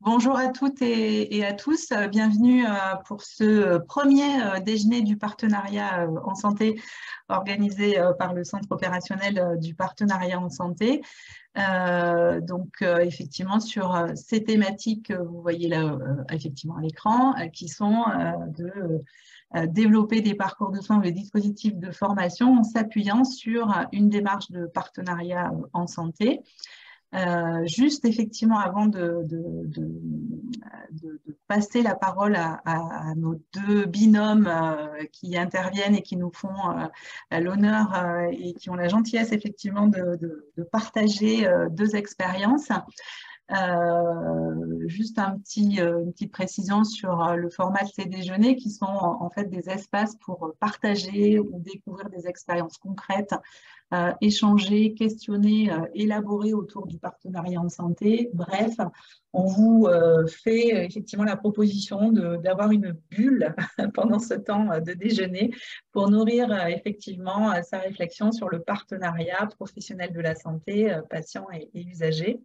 Bonjour à toutes et à tous. Bienvenue pour ce premier déjeuner du partenariat en santé organisé par le Centre opérationnel du partenariat en santé. Effectivement, sur ces thématiques que vous voyez là effectivement à l'écran, qui sont de développer des parcours de soins ou des dispositifs de formation en s'appuyant sur une démarche de partenariat en santé. Juste effectivement avant de passer la parole à nos deux binômes qui interviennent et qui nous font l'honneur et qui ont la gentillesse effectivement de partager deux expériences. Juste une petite précision sur le format de ces déjeuners qui sont en fait des espaces pour partager ou découvrir des expériences concrètes, échanger, questionner, élaborer autour du partenariat en santé. Bref, on vous fait effectivement la proposition d'avoir une bulle pendant ce temps de déjeuner pour nourrir effectivement sa réflexion sur le partenariat professionnel de la santé, patients et usagers.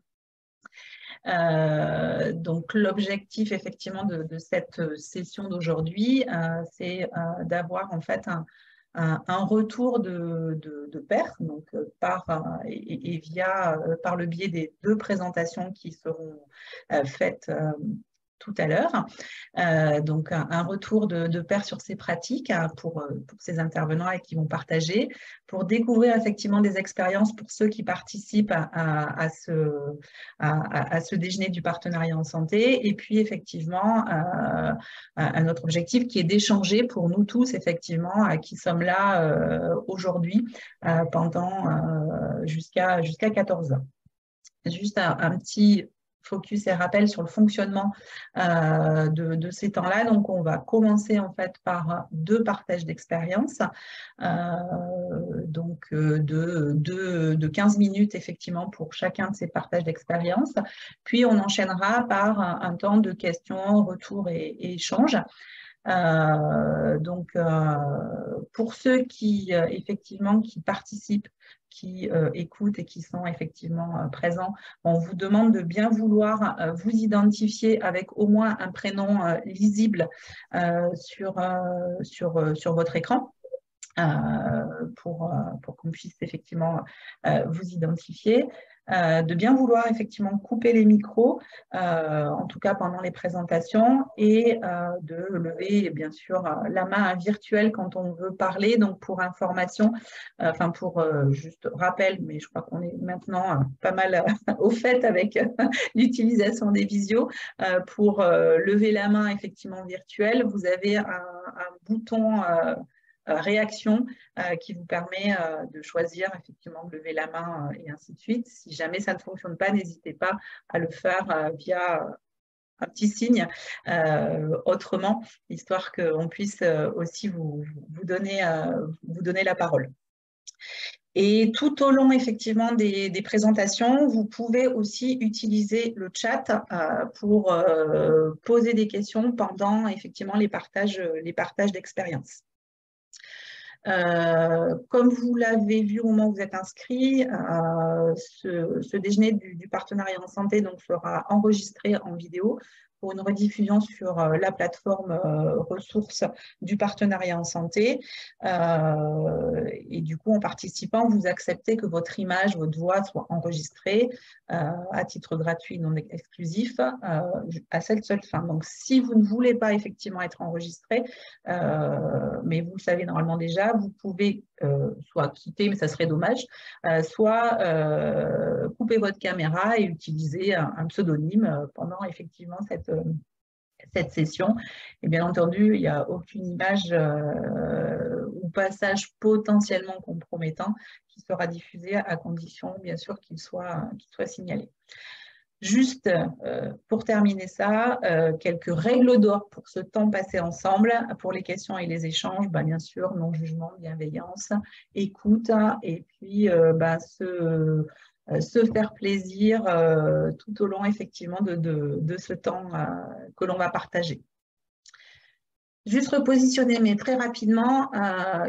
Donc l'objectif effectivement de cette session d'aujourd'hui, c'est d'avoir en fait un retour de pairs, donc par le biais des deux présentations qui seront faites tout à l'heure. Donc un retour de pairs sur ces pratiques pour ces intervenants et qui vont partager, pour découvrir effectivement des expériences pour ceux qui participent à ce déjeuner du partenariat en santé, et puis effectivement un autre objectif qui est d'échanger pour nous tous effectivement qui sommes là aujourd'hui pendant jusqu'à 14h. Juste un petit focus et rappel sur le fonctionnement de ces temps-là. Donc, on va commencer en fait par deux partages d'expérience, de 15 minutes effectivement pour chacun de ces partages d'expérience. Puis, on enchaînera par un temps de questions, retours et échanges. Pour ceux qui effectivement qui participent, qui écoutent et qui sont effectivement présents, on vous demande de bien vouloir vous identifier avec au moins un prénom lisible sur votre écran. Pour qu'on puisse effectivement vous identifier, de bien vouloir effectivement couper les micros, en tout cas pendant les présentations, et de lever bien sûr la main virtuelle quand on veut parler. Donc pour information, pour juste rappel, mais je crois qu'on est maintenant pas mal au fait avec l'utilisation des visios, pour lever la main effectivement virtuelle, vous avez un bouton réaction qui vous permet de choisir effectivement de lever la main et ainsi de suite. Si jamais ça ne fonctionne pas, n'hésitez pas à le faire via un petit signe autrement, histoire qu'on puisse aussi vous donner la parole. Et tout au long effectivement des présentations, vous pouvez aussi utiliser le chat pour poser des questions pendant effectivement les partages d'expériences. Comme vous l'avez vu au moment où vous êtes inscrit, ce déjeuner du partenariat en santé donc, sera enregistré en vidéo pour une rediffusion sur la plateforme ressources du partenariat en santé. Et du coup, en participant, vous acceptez que votre image, votre voix soit enregistrée à titre gratuit, non exclusif, à cette seule fin. Donc, si vous ne voulez pas effectivement être enregistré, mais vous le savez normalement déjà, vous pouvez soit quitter, mais ça serait dommage, soit couper votre caméra et utiliser un pseudonyme pendant effectivement cette session. Et bien entendu, il n'y a aucune image ou passage potentiellement compromettant qui sera diffusé à condition, bien sûr, qu'il soit signalé. Juste pour terminer ça, quelques règles d'or pour ce temps passé ensemble, pour les questions et les échanges, bien sûr, non-jugement, bienveillance, écoute, et puis se faire plaisir tout au long effectivement de ce temps que l'on va partager. Juste repositionner, mais très rapidement,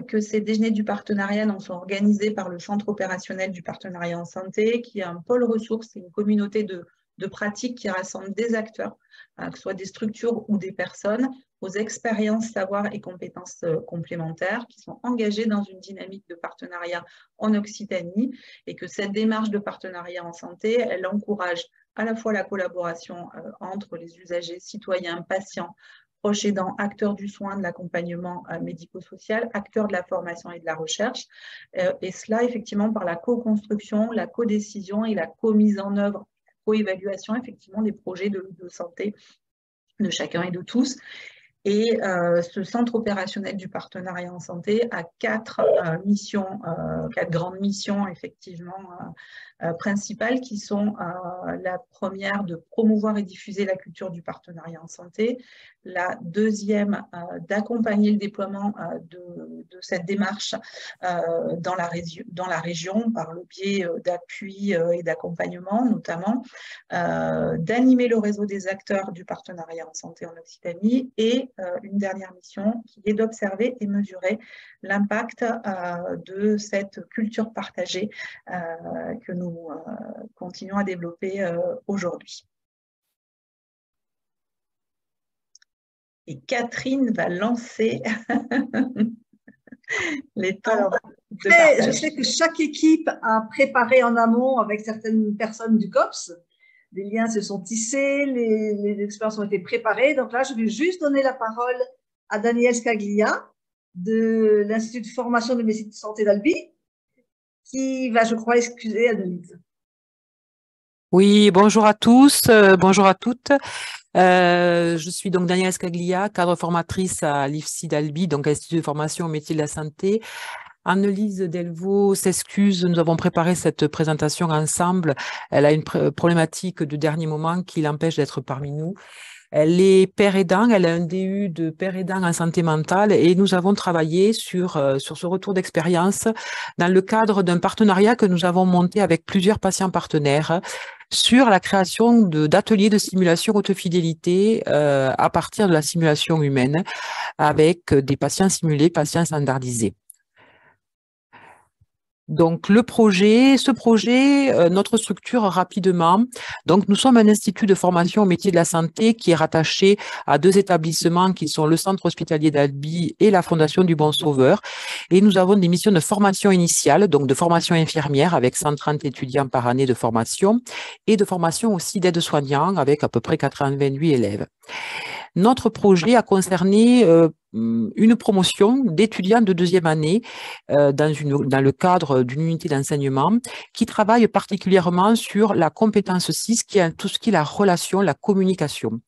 que ces déjeuners du partenariat donc, sont organisés par le Centre opérationnel du partenariat en santé, qui est un pôle ressources, c'est une communauté de de pratiques qui rassemblent des acteurs, que ce soit des structures ou des personnes, aux expériences, savoirs et compétences complémentaires qui sont engagés dans une dynamique de partenariat en Occitanie, et que cette démarche de partenariat en santé, elle encourage à la fois la collaboration entre les usagers, citoyens, patients, proches aidants, acteurs du soin, de l'accompagnement médico-social, acteurs de la formation et de la recherche, et cela effectivement par la co-construction, la co-décision et la co-mise en œuvre, co-évaluation effectivement des projets de santé de chacun et de tous. Et ce centre opérationnel du partenariat en santé a quatre grandes missions effectivement principales, qui sont la première, de promouvoir et diffuser la culture du partenariat en santé, la deuxième, d'accompagner le déploiement de cette démarche dans la région par le biais d'appui et d'accompagnement notamment, d'animer le réseau des acteurs du partenariat en santé en Occitanie, et une dernière mission qui est d'observer et mesurer l'impact de cette culture partagée que nous continuons à développer aujourd'hui. Et Catherine va lancer les temps. Alors, je sais que chaque équipe a préparé en amont avec certaines personnes du COPS. Les liens se sont tissés, les expériences ont été préparées. Donc là, je vais juste donner la parole à Daniel Scaglia de l'Institut de formation de médecine de santé d'Albi, qui va, je crois, excuser Adelise. Oui, bonjour à tous, bonjour à toutes. Je suis donc Danielle Scaglia, cadre formatrice à l'IFSI d'Albi, donc Institut de formation au métier de la santé. Annelise Delvaux s'excuse, nous avons préparé cette présentation ensemble. Elle a une problématique de dernier moment qui l'empêche d'être parmi nous. Elle est père aidant, elle a un DU de père aidant en santé mentale, et nous avons travaillé sur ce retour d'expérience dans le cadre d'un partenariat que nous avons monté avec plusieurs patients partenaires sur la création d'ateliers de simulation haute fidélité à partir de la simulation humaine avec des patients simulés, patients standardisés. Donc, ce projet, notre structure rapidement. Donc, nous sommes un institut de formation au métier de la santé qui est rattaché à deux établissements qui sont le Centre hospitalier d'Albi et la Fondation du Bon Sauveur. Et nous avons des missions de formation initiale, donc de formation infirmière avec 130 étudiants par année de formation, et de formation aussi d'aide-soignants avec à peu près 88 élèves. Notre projet a concerné une promotion d'étudiants de deuxième année dans le cadre d'une unité d'enseignement qui travaille particulièrement sur la compétence 6, qui est tout ce qui est la relation, la communication.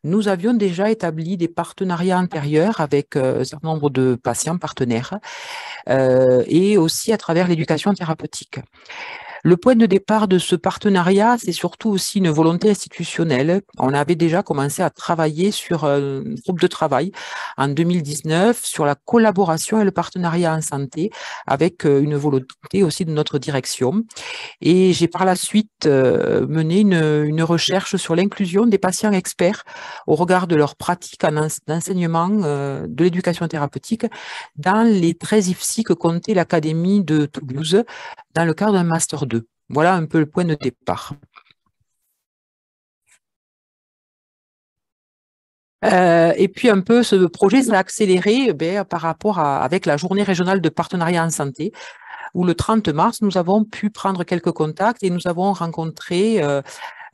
Nous avions déjà établi des partenariats antérieurs avec un certain nombre de patients partenaires et aussi à travers l'éducation thérapeutique. Le point de départ de ce partenariat, c'est surtout aussi une volonté institutionnelle. On avait déjà commencé à travailler sur un groupe de travail en 2019 sur la collaboration et le partenariat en santé, avec une volonté aussi de notre direction. Et j'ai par la suite mené une recherche sur l'inclusion des patients experts au regard de leur pratique d'enseignement de l'éducation thérapeutique dans les 13 IFSI que comptait l'Académie de Toulouse dans le cadre d'un Master 2. Voilà un peu le point de départ. Et puis un peu ce projet s'est accéléré par rapport avec la journée régionale de partenariat en santé, où le 30 mars, nous avons pu prendre quelques contacts et nous avons rencontré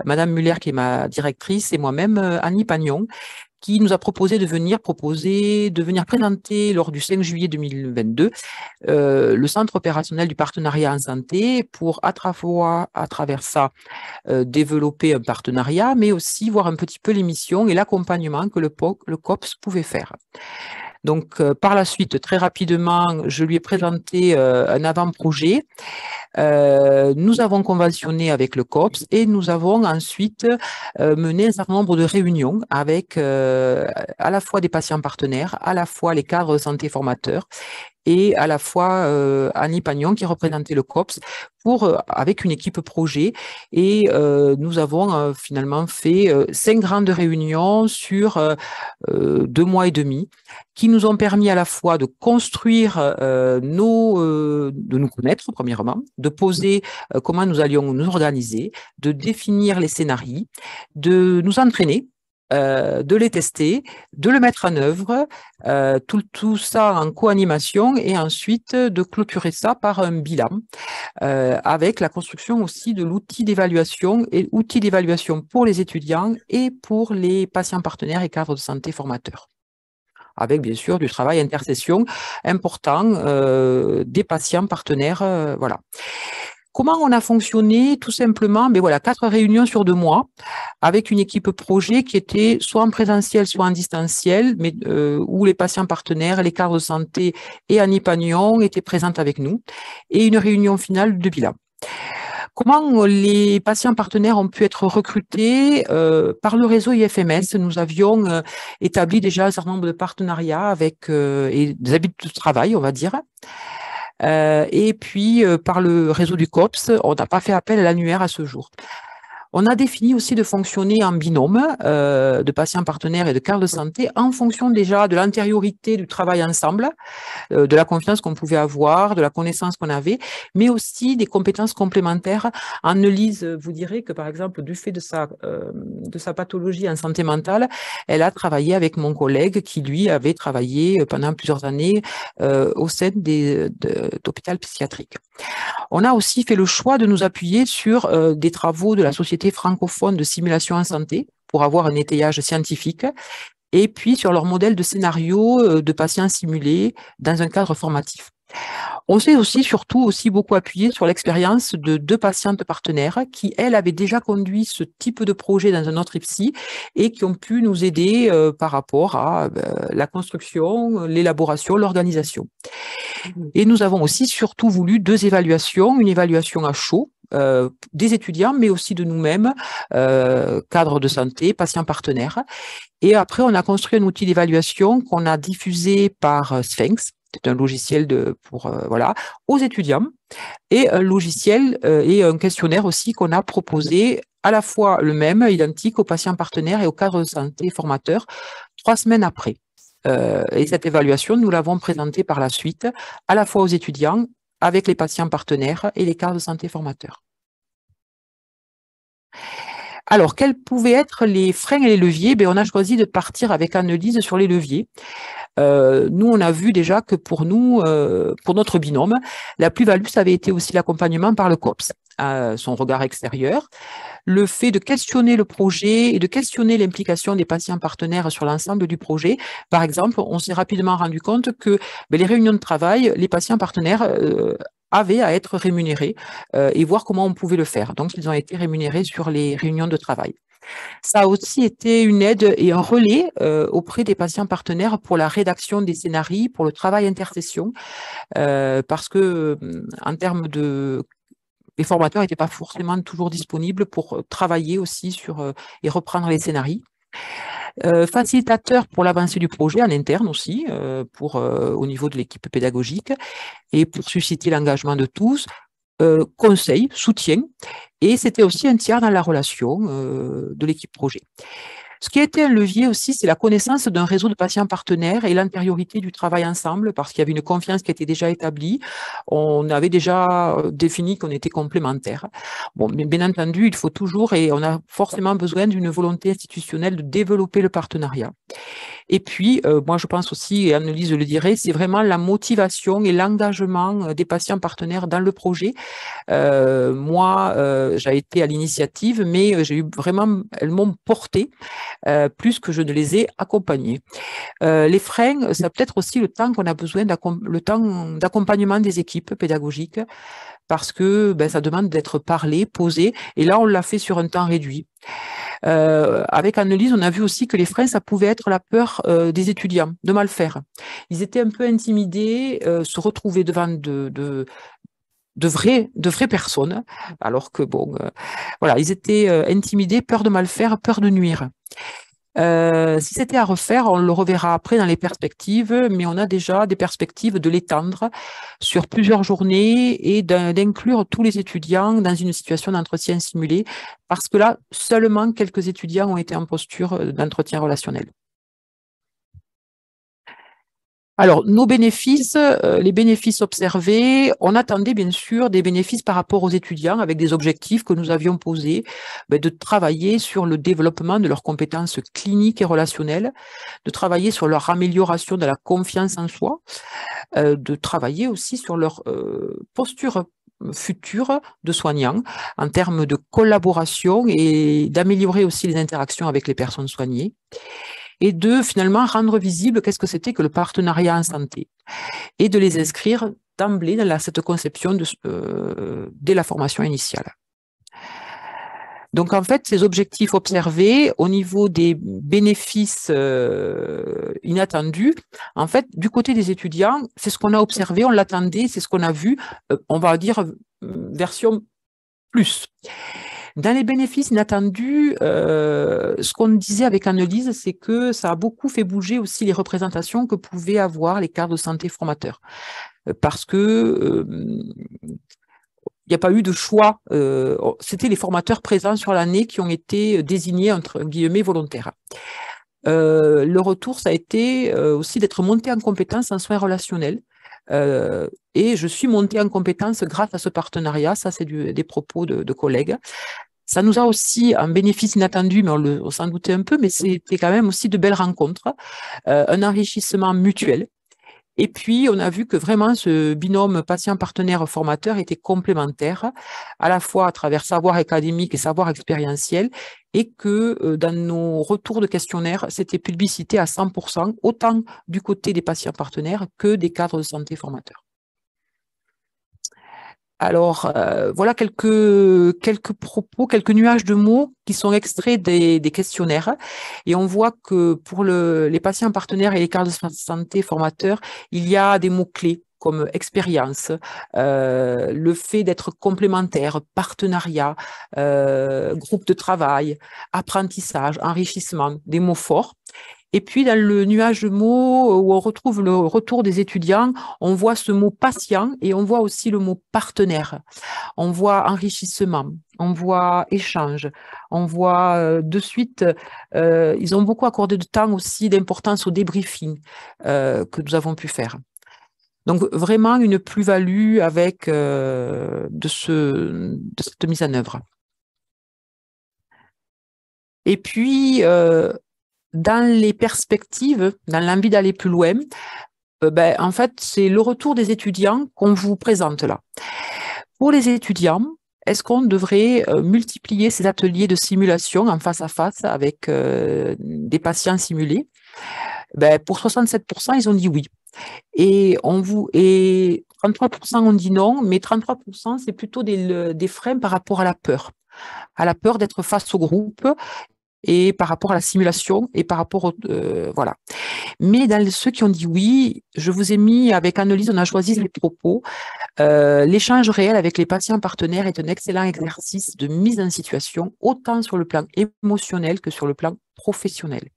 Madame Muller, qui est ma directrice, et moi-même, Annie Pagnon, qui nous a proposé de venir présenter lors du 5 juillet 2022 le centre opérationnel du partenariat en santé pour à travers ça développer un partenariat, mais aussi voir un petit peu les missions et l'accompagnement que le COPS pouvait faire. Donc, par la suite, très rapidement, je lui ai présenté un avant-projet. Nous avons conventionné avec le COPS et nous avons ensuite mené un certain nombre de réunions avec à la fois des patients partenaires, à la fois les cadres de santé formateurs et à la fois Annie Pagnon qui représentait le COPS avec une équipe projet. Et nous avons finalement fait 5 grandes réunions sur 2 mois et demi qui nous ont permis à la fois de construire de nous connaître premièrement, de poser comment nous allions nous organiser, de définir les scénarios, de nous entraîner, de les tester, de le mettre en œuvre, tout ça en co-animation et ensuite de clôturer ça par un bilan avec la construction aussi de l'outil d'évaluation et outil d'évaluation pour les étudiants et pour les patients partenaires et cadres de santé formateurs, avec bien sûr du travail intersession important des patients partenaires, voilà. Comment on a fonctionné? Tout simplement, 4 réunions sur 2 mois avec une équipe projet qui était soit en présentiel, soit en distanciel, mais où les patients partenaires, les cadres de santé et Annie Pagnon étaient présentes avec nous, et une réunion finale de bilan. Comment les patients partenaires ont pu être recrutés? Par le réseau IFMS, nous avions établi déjà un certain nombre de partenariats avec et des habitudes de travail, on va dire. Et puis, par le réseau du COPS, on n'a pas fait appel à l'annuaire à ce jour. On a défini aussi de fonctionner en binôme de patients partenaires et de cadres de santé en fonction déjà de l'antériorité du travail ensemble, de la confiance qu'on pouvait avoir, de la connaissance qu'on avait, mais aussi des compétences complémentaires. Anne-Lise vous dirait que, par exemple, du fait de sa pathologie en santé mentale, elle a travaillé avec mon collègue qui, lui, avait travaillé pendant plusieurs années au sein d'hôpital psychiatrique. On a aussi fait le choix de nous appuyer sur des travaux de la Société francophone de simulation en santé pour avoir un étayage scientifique, et puis sur leur modèle de scénario de patients simulés dans un cadre formatif. On s'est aussi, surtout, aussi beaucoup appuyé sur l'expérience de 2 patientes partenaires qui, elles, avaient déjà conduit ce type de projet dans un autre IPSI et qui ont pu nous aider par rapport à la construction, l'élaboration, l'organisation. Et nous avons aussi surtout voulu 2 évaluations, une évaluation à chaud, des étudiants, mais aussi de nous-mêmes, cadres de santé, patients partenaires. Et après, on a construit un outil d'évaluation qu'on a diffusé par Sphinx. C'est un logiciel aux étudiants, et un logiciel et un questionnaire aussi qu'on a proposé à la fois le même, identique aux patients partenaires et aux cadres de santé formateurs 3 semaines après. Et cette évaluation, nous l'avons présentée par la suite à la fois aux étudiants, avec les patients partenaires et les cadres de santé formateurs. Alors, quels pouvaient être les freins et les leviers? On a choisi de partir avec Anne-Lise sur les leviers. Nous, on a vu déjà que pour nous, pour notre binôme, la plus-value, ça avait été aussi l'accompagnement par le COPS, son regard extérieur, le fait de questionner le projet et de questionner l'implication des patients partenaires sur l'ensemble du projet. Par exemple, on s'est rapidement rendu compte que les réunions de travail, les patients partenaires avaient à être rémunérés et voir comment on pouvait le faire. Donc, ils ont été rémunérés sur les réunions de travail. Ça a aussi été une aide et un relais auprès des patients partenaires pour la rédaction des scénarios, pour le travail intersession, parce que en termes de... Les formateurs n'étaient pas forcément toujours disponibles pour travailler aussi sur et reprendre les scénarios. Facilitateur pour l'avancée du projet en interne aussi, au niveau de l'équipe pédagogique et pour susciter l'engagement de tous. Conseil, soutien, et c'était aussi un tiers dans la relation de l'équipe projet. Ce qui a été un levier aussi, c'est la connaissance d'un réseau de patients partenaires et l'antériorité du travail ensemble, parce qu'il y avait une confiance qui était déjà établie. On avait déjà défini qu'on était complémentaires. Bon, mais bien entendu, il faut toujours, et on a forcément besoin d'une volonté institutionnelle de développer le partenariat. Et puis, moi, je pense aussi, et Anne-Lise le dirait, c'est vraiment la motivation et l'engagement des patients partenaires dans le projet. Moi, j'ai été à l'initiative, mais j'ai eu vraiment, elles m'ont porté plus que je ne les ai accompagnés. Les freins, c'est peut-être aussi le temps qu'on a besoin, le temps d'accompagnement des équipes pédagogiques, parce que ça demande d'être parlé, posé, et là, on l'a fait sur un temps réduit. Avec Anne-Lise, on a vu aussi que les freins, ça pouvait être la peur des étudiants de mal faire. Ils étaient un peu intimidés, se retrouver devant de vraies personnes, alors que voilà, ils étaient intimidés, peur de mal faire, peur de nuire. Si c'était à refaire, on le reverra après dans les perspectives, mais on a déjà des perspectives de l'étendre sur plusieurs journées et d'inclure tous les étudiants dans une situation d'entretien simulé, parce que là, seulement quelques étudiants ont été en posture d'entretien relationnel. Alors, nos bénéfices, les bénéfices observés, on attendait bien sûr des bénéfices par rapport aux étudiants avec des objectifs que nous avions posés, de travailler sur le développement de leurs compétences cliniques et relationnelles, de travailler sur leur amélioration de la confiance en soi, de travailler aussi sur leur posture future de soignants en termes de collaboration et d'améliorer aussi les interactions avec les personnes soignées. Et de finalement rendre visible qu'est-ce que c'était que le partenariat en santé et de les inscrire d'emblée dans cette conception dès la formation initiale. Donc en fait, ces objectifs observés au niveau des bénéfices inattendus, en fait, du côté des étudiants, c'est ce qu'on a observé, on l'attendait, c'est ce qu'on a vu, on va dire version plus. Dans les bénéfices inattendus, ce qu'on disait avec Annelise, c'est que ça a beaucoup fait bouger aussi les représentations que pouvaient avoir les cadres de santé formateurs. Parce que il n'y a pas eu de choix. C'était les formateurs présents sur l'année qui ont été désignés, entre guillemets, volontaires. Le retour, ça a été aussi d'être monté en compétence en soins relationnels. Et je suis montée en compétence grâce à ce partenariat. Ça, c'est des propos de collègues. Ça nous a aussi un bénéfice inattendu, mais on s'en doutait un peu, mais c'était quand même aussi de belles rencontres, un enrichissement mutuel. Et puis, on a vu que vraiment ce binôme patient-partenaire-formateur était complémentaire, à la fois à travers savoir académique et savoir expérientiel, et que dans nos retours de questionnaires, c'était publicité à 100%, autant du côté des patients partenaires que des cadres de santé formateurs. Alors, voilà quelques propos, quelques nuages de mots qui sont extraits des questionnaires. Et on voit que pour les patients partenaires et les cadres de santé formateurs, il y a des mots-clés comme expérience, le fait d'être complémentaire, partenariat, groupe de travail, apprentissage, enrichissement, des mots forts. Et puis, dans le nuage de mots où on retrouve le retour des étudiants, on voit ce mot patient et on voit aussi le mot partenaire. On voit enrichissement, on voit échange, on voit de suite, ils ont beaucoup accordé de temps aussi d'importance au débriefing que nous avons pu faire. Donc, vraiment une plus-value avec de cette mise en œuvre. Et puis, dans les perspectives, dans l'envie d'aller plus loin, en fait, c'est le retour des étudiants qu'on vous présente là. Pour les étudiants, est-ce qu'on devrait multiplier ces ateliers de simulation en face à face avec des patients simulés? Pour 67%, ils ont dit oui. Et 33% ont dit non, mais 33%, c'est plutôt des freins par rapport à la peur d'être face au groupe, et par rapport à la simulation et par rapport voilà. Mais dans ceux qui ont dit oui, je vous ai mis avec Annelise, on a choisi les propos. L'échange réel avec les patients partenaires est un excellent exercice de mise en situation, autant sur le plan émotionnel que sur le plan professionnel.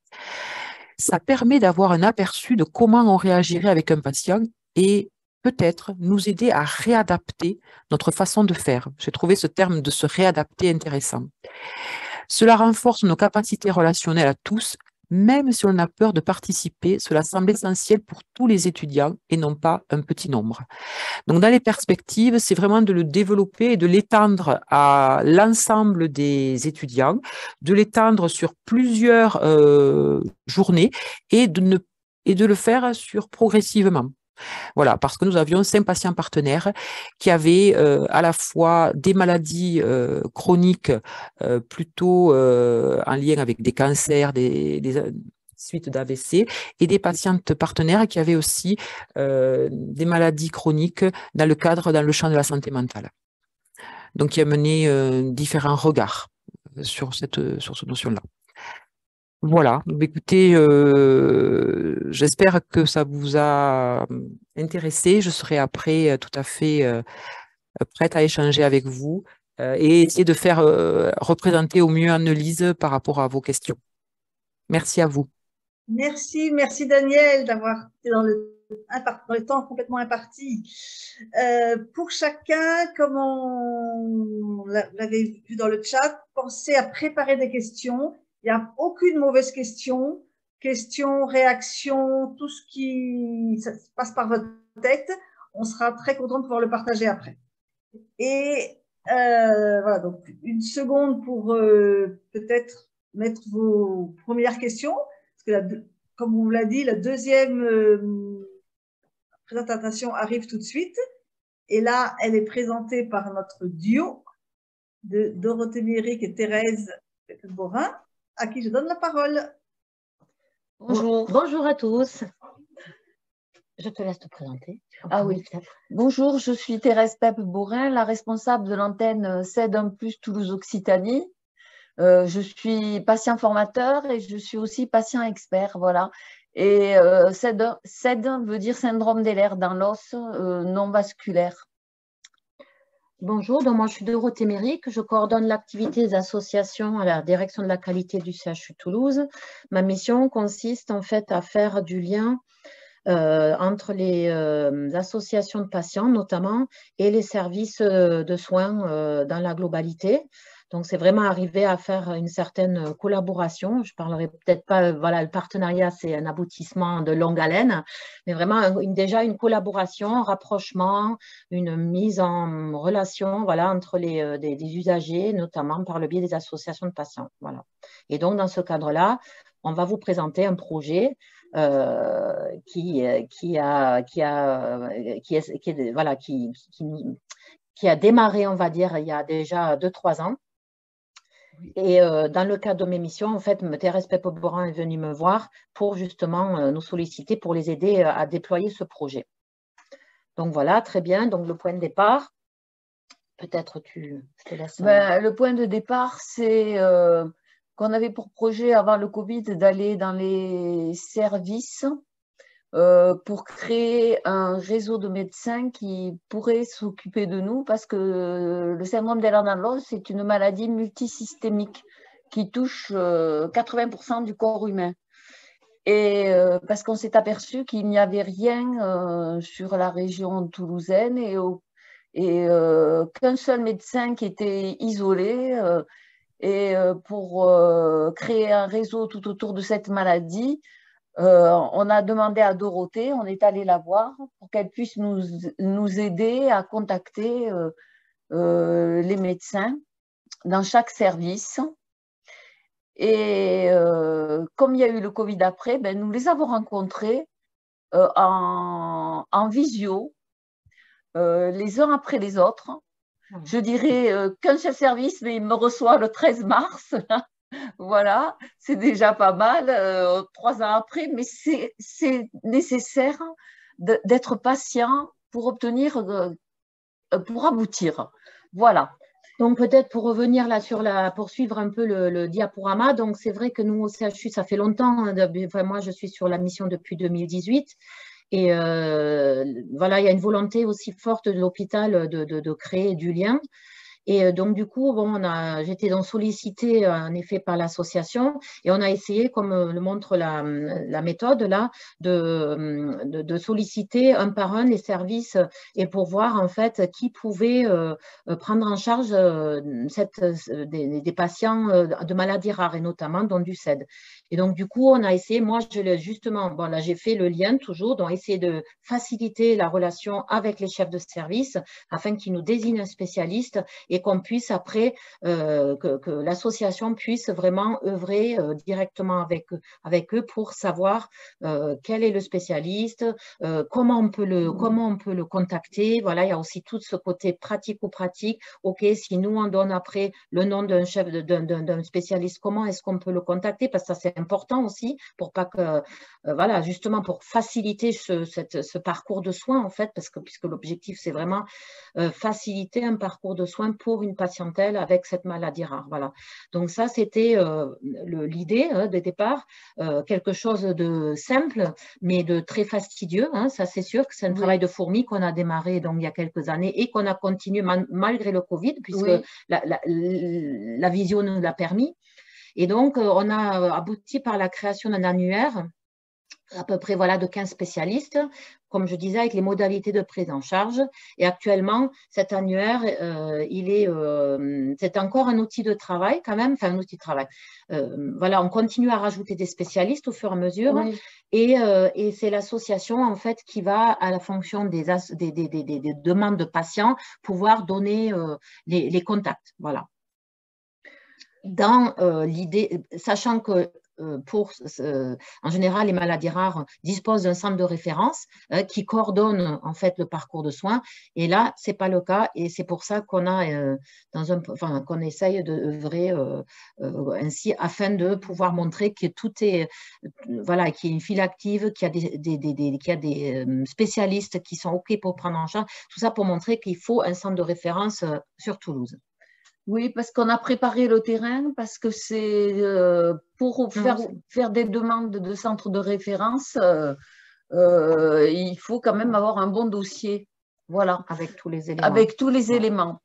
Ça permet d'avoir un aperçu de comment on réagirait avec un patient et peut-être nous aider à réadapter notre façon de faire. J'ai trouvé ce terme de se réadapter intéressant. Cela renforce nos capacités relationnelles à tous, même si on a peur de participer. Cela semble essentiel pour tous les étudiants et non pas un petit nombre. Donc, dans les perspectives, c'est vraiment de le développer et de l'étendre à l'ensemble des étudiants, de l'étendre sur plusieurs journées et de le faire progressivement. Voilà, parce que nous avions 5 patients partenaires qui avaient à la fois des maladies chroniques plutôt en lien avec des cancers, des suites d'AVC, et des patientes partenaires qui avaient aussi des maladies chroniques dans le champ de la santé mentale. Donc, qui a mené différents regards sur cette notion-là. Voilà, écoutez, j'espère que ça vous a intéressé. Je serai après tout à fait prête à échanger avec vous et essayer de faire représenter au mieux Annelise par rapport à vos questions. Merci à vous. Merci Daniel d'avoir été dans le temps complètement imparti. Pour chacun, comme on l'avait vu dans le chat, pensez à préparer des questions. Il n'y a aucune mauvaise question. Questions, réactions, tout ce qui ça passe par votre tête. On sera très content de pouvoir le partager après. Et voilà, donc une seconde pour peut-être mettre vos premières questions. Parce que, comme on l'a dit, la deuxième présentation arrive tout de suite. Et là, elle est présentée par notre duo de Dorothée Méric et Thérèse Borin, à qui je donne la parole. Bonjour à tous. Je te laisse te présenter. Ah oui, peut-être. Bonjour, je suis Thérèse Borin, la responsable de l'antenne CED1+, Toulouse-Occitanie. Je suis patient formateur et je suis aussi patient expert, voilà. Et CED veut dire syndrome d'Ehlers dans l'os non vasculaire. Bonjour, donc moi je suis Dorothée Méric, je coordonne l'activité des associations à la direction de la qualité du CHU Toulouse. Ma mission consiste en fait à faire du lien entre les associations de patients notamment et les services de soins dans la globalité. Donc, c'est vraiment arriver à faire une certaine collaboration. Je ne parlerai peut-être pas, voilà, le partenariat, c'est un aboutissement de longue haleine, mais vraiment déjà une collaboration, un rapprochement, une mise en relation, voilà, entre des usagers, notamment par le biais des associations de patients. Voilà. Et donc, dans ce cadre-là, on va vous présenter un projet qui a démarré, on va dire, il y a déjà 2-3 ans. Et dans le cadre de mes missions, en fait, Thérèse Borin est venue me voir pour justement nous solliciter pour les aider à déployer ce projet. Donc voilà, très bien. Donc le point de départ, peut-être je te laisse. Le point de départ, c'est qu'on avait pour projet avant le Covid d'aller dans les services pour créer un réseau de médecins qui pourraient s'occuper de nous parce que le syndrome d'Ehlers-Danlos, c'est une maladie multisystémique qui touche 80% du corps humain. Et parce qu'on s'est aperçu qu'il n'y avait rien sur la région toulousaine et qu'un seul médecin qui était isolé et pour créer un réseau tout autour de cette maladie, on a demandé à Dorothée, on est allé la voir pour qu'elle puisse nous aider à contacter les médecins dans chaque service. Et comme il y a eu le Covid après, ben, nous les avons rencontrés en visio, les uns après les autres. Je dirais qu'un seul service, mais il me reçoit le 13 mars. Voilà, c'est déjà pas mal, 3 ans après, mais c'est nécessaire d'être patient pour obtenir, pour aboutir. Voilà. Donc peut-être pour revenir là pour suivre un peu le diaporama, donc c'est vrai que nous au CHU, ça fait longtemps, enfin, moi je suis sur la mission depuis 2018. Et voilà, il y a une volonté aussi forte de l'hôpital de créer du lien. Et donc, du coup, bon, j'étais donc sollicitée en effet par l'association et on a essayé, comme le montre la méthode là, de solliciter un par un les services et pour voir en fait qui pouvait prendre en charge des patients de maladies rares et notamment dont du CED. Et donc, du coup, on a essayé, moi, justement, bon, là, j'ai fait le lien toujours, donc essayer de faciliter la relation avec les chefs de service afin qu'ils nous désignent un spécialiste et qu'on puisse après, que l'association puisse vraiment œuvrer directement avec eux pour savoir quel est le spécialiste, comment on peut le contacter. Voilà, il y a aussi tout ce côté pratico-pratique. OK, si nous, on donne après le nom d'un chef, d'un spécialiste, comment est-ce qu'on peut le contacter? Parce que ça, c'est important aussi pour pas que, voilà, justement pour faciliter ce parcours de soins, en fait, puisque l'objectif, c'est vraiment faciliter un parcours de soins pour une patientèle avec cette maladie rare. Voilà. Donc ça, c'était l'idée de départ, quelque chose de simple, mais de très fastidieux. Hein, ça, c'est sûr que c'est un travail de fourmi qu'on a démarré donc, il y a quelques années et qu'on a continué malgré le Covid, puisque la visio nous l'a permis. Et donc, on a abouti par la création d'un annuaire à peu près de 15 spécialistes, comme je disais, avec les modalités de prise en charge. Et actuellement, cet annuaire, c'est encore un outil de travail quand même, enfin un outil de travail. On continue à rajouter des spécialistes au fur et à mesure. Oui. Et c'est l'association en fait qui va, à la fonction des demandes de patients, pouvoir donner les contacts. Voilà. Dans l'idée, sachant que en général, les maladies rares disposent d'un centre de référence qui coordonne en fait le parcours de soins. Et là, c'est pas le cas, et c'est pour ça qu'on a qu'on essaye d'œuvrer ainsi afin de pouvoir montrer que tout est qu'il y a une file active, qu'il y a des spécialistes qui sont OK pour prendre en charge. Tout ça pour montrer qu'il faut un centre de référence sur Toulouse. Oui, parce qu'on a préparé le terrain, parce que c'est pour faire des demandes de centres de référence, il faut quand même avoir un bon dossier. Voilà. Avec tous les éléments. Avec tous les éléments.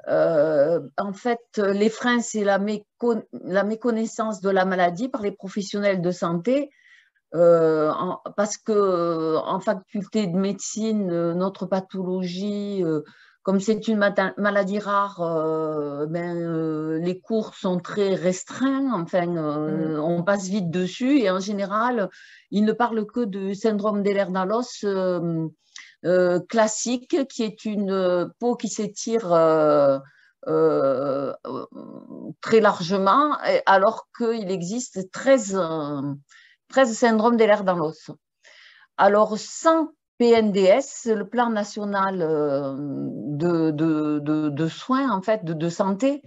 En fait, les freins, c'est la méconnaissance de la maladie par les professionnels de santé. Parce qu'en faculté de médecine, notre pathologie, comme c'est une maladie rare, les cours sont très restreints. Enfin, on passe vite dessus, et en général, ils ne parlent que du syndrome d'Ehlers-Danlos classique, qui est une peau qui s'étire très largement, alors qu'il existe 13 syndromes d'Ehlers-Danlos. Alors, sans PNDS, le plan national de soins, en fait, de santé,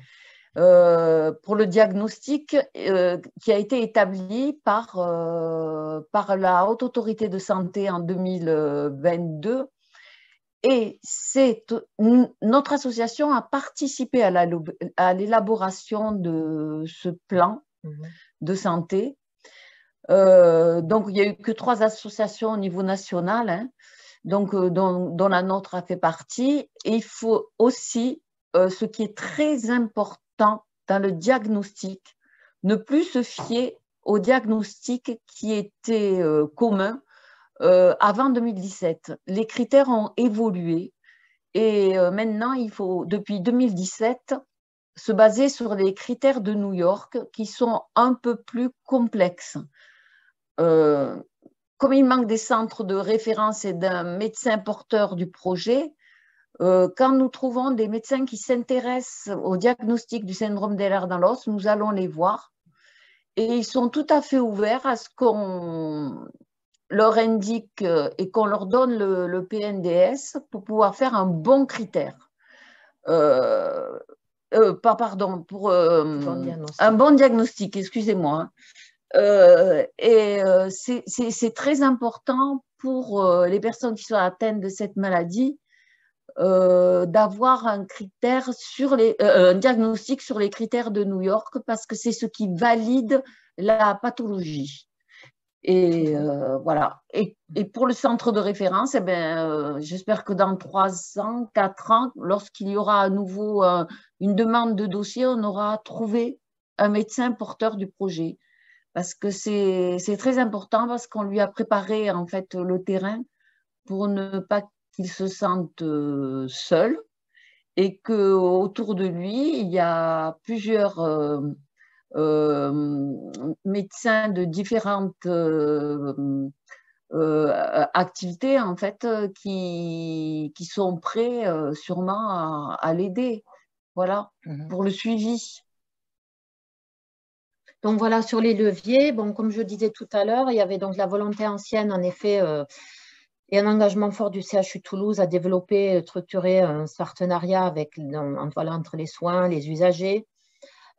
pour le diagnostic qui a été établi par la Haute Autorité de Santé en 2022. Et notre association a participé à l'élaboration de ce plan de santé. Donc, il n'y a eu que 3 associations au niveau national, hein, donc, dont la nôtre a fait partie. Et il faut aussi, ce qui est très important dans le diagnostic, ne plus se fier au diagnostic qui était commun avant 2017. Les critères ont évolué, et maintenant, il faut, depuis 2017, se baser sur les critères de New York qui sont un peu plus complexes. Comme il manque des centres de référence et d'un médecin porteur du projet, quand nous trouvons des médecins qui s'intéressent au diagnostic du syndrome d'Ehlers-Danlos, nous allons les voir, et ils sont tout à fait ouverts à ce qu'on leur indique et qu'on leur donne le PNDS pour pouvoir faire un bon critère. Un bon diagnostic, excusez-moi. C'est très important pour les personnes qui sont atteintes de cette maladie d'avoir un diagnostic sur les critères de New York, parce que c'est ce qui valide la pathologie. Et voilà. Et pour le centre de référence, j'espère que dans 3 ans, 4 ans, lorsqu'il y aura à nouveau une demande de dossier, on aura trouvé un médecin porteur du projet. Parce que c'est très important, parce qu'on lui a préparé en fait le terrain pour ne pas qu'il se sente seul, et qu'autour de lui, il y a plusieurs médecins de différentes activités en fait qui sont prêts sûrement à l'aider, voilà, pour le suivi. Donc voilà, sur les leviers, bon, comme je disais tout à l'heure, il y avait donc la volonté ancienne, en effet, et un engagement fort du CHU Toulouse à développer, structurer un partenariat entre les soins, les usagers.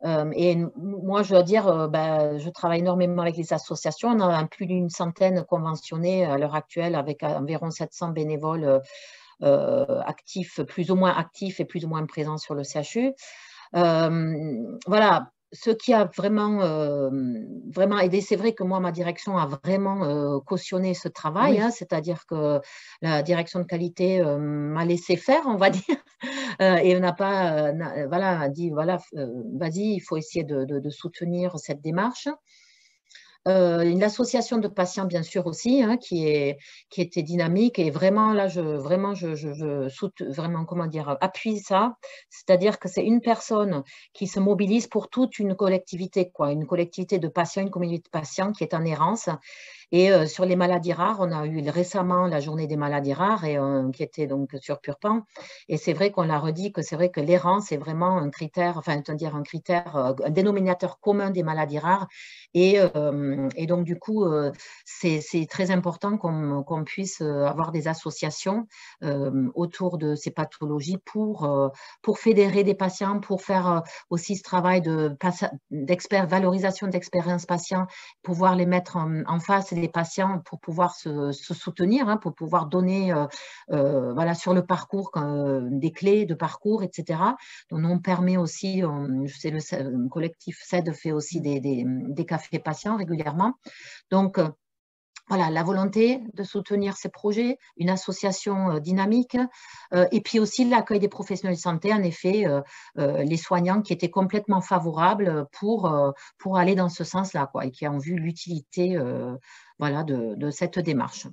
Et moi, je dois dire, je travaille énormément avec les associations. On a plus d'une centaine conventionnés à l'heure actuelle, avec environ 700 bénévoles actifs, plus ou moins actifs et plus ou moins présents sur le CHU. Voilà. ce qui a vraiment aidé, c'est vrai que moi, ma direction a vraiment cautionné ce travail, Oui. hein, c'est-à-dire que la direction de qualité m'a laissé faire, on va dire, et on n'a pas, voilà, a dit, voilà, vas-y, il faut essayer de soutenir cette démarche. Une association de patients, bien sûr, aussi, hein, qui était dynamique et vraiment, là, vraiment, comment dire, appuie ça. C'est-à-dire que c'est une personne qui se mobilise pour toute une collectivité, quoi, une collectivité de patients, une communauté de patients qui est en errance. Et sur les maladies rares, on a eu récemment la journée des maladies rares et, qui était donc sur Purpan. Et c'est vrai qu'on l'a redit que c'est vrai que l'errance est vraiment un critère, enfin, dire un critère, un dénominateur commun des maladies rares. Et donc, du coup, c'est très important qu'on puisse avoir des associations autour de ces pathologies pour fédérer des patients, pour faire aussi ce travail valorisation d'expérience patient, pouvoir les mettre en face des patients pour pouvoir se soutenir, hein, pour pouvoir donner voilà, sur le parcours des clés de parcours, etc. Donc, on permet aussi, je sais, le collectif CED fait aussi des cafés patients régulièrement. Donc, voilà, la volonté de soutenir ces projets, une association dynamique, et puis aussi l'accueil des professionnels de santé, en effet, les soignants qui étaient complètement favorables pour aller dans ce sens-là, quoi, et qui ont vu l'utilité voilà, de cette démarche.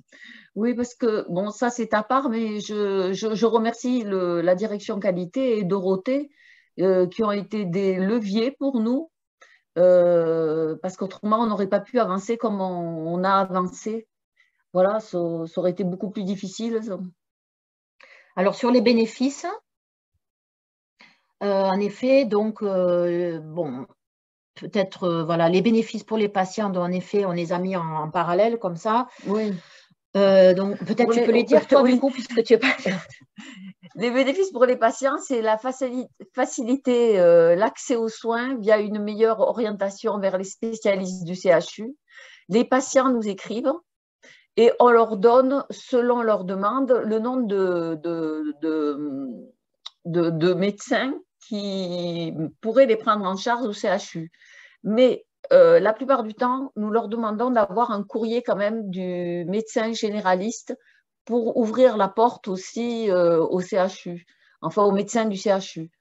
Oui, parce que, bon, ça c'est à part, mais je remercie la direction qualité et Dorothée qui ont été des leviers pour nous. Parce qu'autrement, on n'aurait pas pu avancer comme on a avancé. Voilà, ça aurait été beaucoup plus difficile. Alors, sur les bénéfices, en effet, donc, bon, peut-être, voilà, les bénéfices pour les patients, en effet, on les a mis en parallèle comme ça. Oui. Donc, peut-être tu peux les dire, toi, oui. du coup, puisque tu es pas… Les bénéfices pour les patients, c'est la faciliter l'accès aux soins via une meilleure orientation vers les spécialistes du CHU. Les patients nous écrivent et on leur donne, selon leur demande, le nom de médecins qui pourraient les prendre en charge au CHU. Mais la plupart du temps, nous leur demandons d'avoir un courrier quand même du médecin généraliste pour ouvrir la porte aussi au CHU, enfin aux médecins du CHU.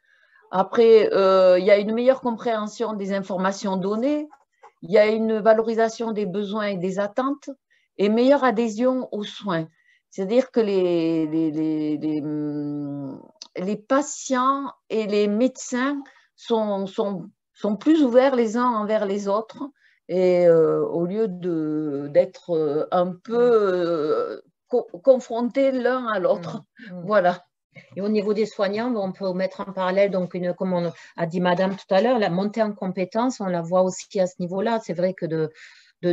Après, il y a une meilleure compréhension des informations données, il y a une valorisation des besoins et des attentes et meilleure adhésion aux soins. C'est-à-dire que les patients et les médecins sont plus ouverts les uns envers les autres et au lieu d'être un peu confrontés l'un à l'autre. Voilà. Et au niveau des soignants, on peut mettre en parallèle, donc comme on a dit Madame tout à l'heure, la montée en compétences, on la voit aussi à ce niveau-là. C'est vrai que de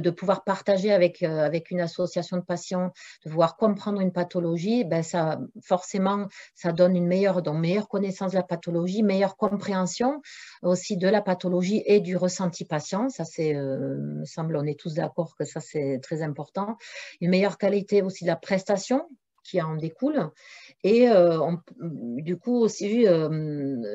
pouvoir partager avec une association de patients, de pouvoir comprendre une pathologie, ben ça, forcément, ça donne une meilleure connaissance de la pathologie, meilleure compréhension aussi de la pathologie et du ressenti patient. Ça, me semble, on est tous d'accord que ça, c'est très important. Une meilleure qualité aussi de la prestation qui en découle. Et du coup, aussi,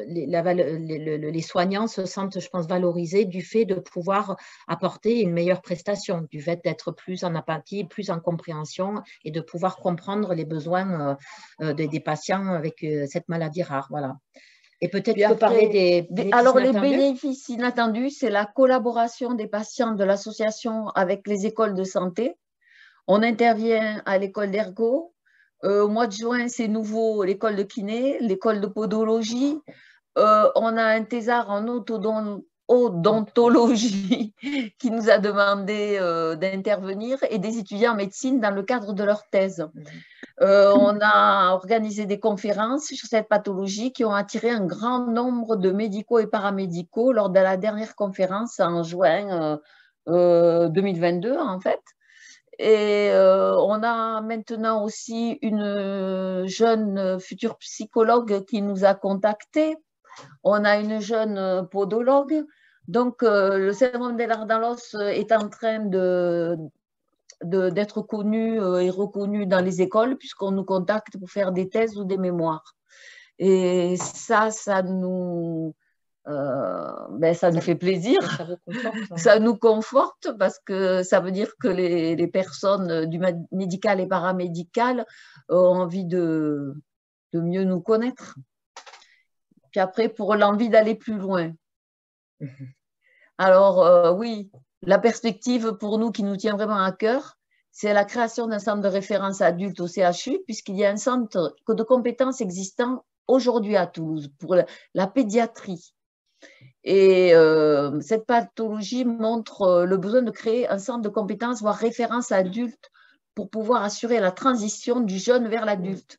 les soignants se sentent, je pense, valorisés du fait de pouvoir apporter une meilleure prestation, du fait d'être plus en empathie, plus en compréhension et de pouvoir comprendre les besoins des patients avec cette maladie rare. Voilà. Et peut-être tu peux parler des bénéfices alors, inattendus. Les bénéfices inattendus, c'est la collaboration des patients de l'association avec les écoles de santé. On intervient à l'école d'ergo. Au mois de juin, c'est nouveau, l'école de kiné, l'école de podologie. On a un thésard en odontologie qui nous a demandé d'intervenir et des étudiants en médecine dans le cadre de leur thèse. On a organisé des conférences sur cette pathologie qui ont attiré un grand nombre de médicaux et paramédicaux lors de la dernière conférence en juin 2022, en fait. Et on a maintenant aussi une jeune future psychologue qui nous a contactés. On a une jeune podologue. Donc, le syndrome d'Ehlers-Danlos est en train d'être connu et reconnu dans les écoles puisqu'on nous contacte pour faire des thèses ou des mémoires. Et ça nous ben, ça nous fait plaisir, Ça vous conforte. ça nous conforte parce que ça veut dire que les personnes du médical et paramédical ont envie de mieux nous connaître. Puis après, pour l'envie d'aller plus loin. Alors, oui, la perspective pour nous qui nous tient vraiment à cœur, c'est la création d'un centre de référence adulte au CHU, puisqu'il y a un centre de compétences existant aujourd'hui à Toulouse pour la pédiatrie. Et cette pathologie montre le besoin de créer un centre de compétences, voire référence adulte, pour pouvoir assurer la transition du jeune vers l'adulte.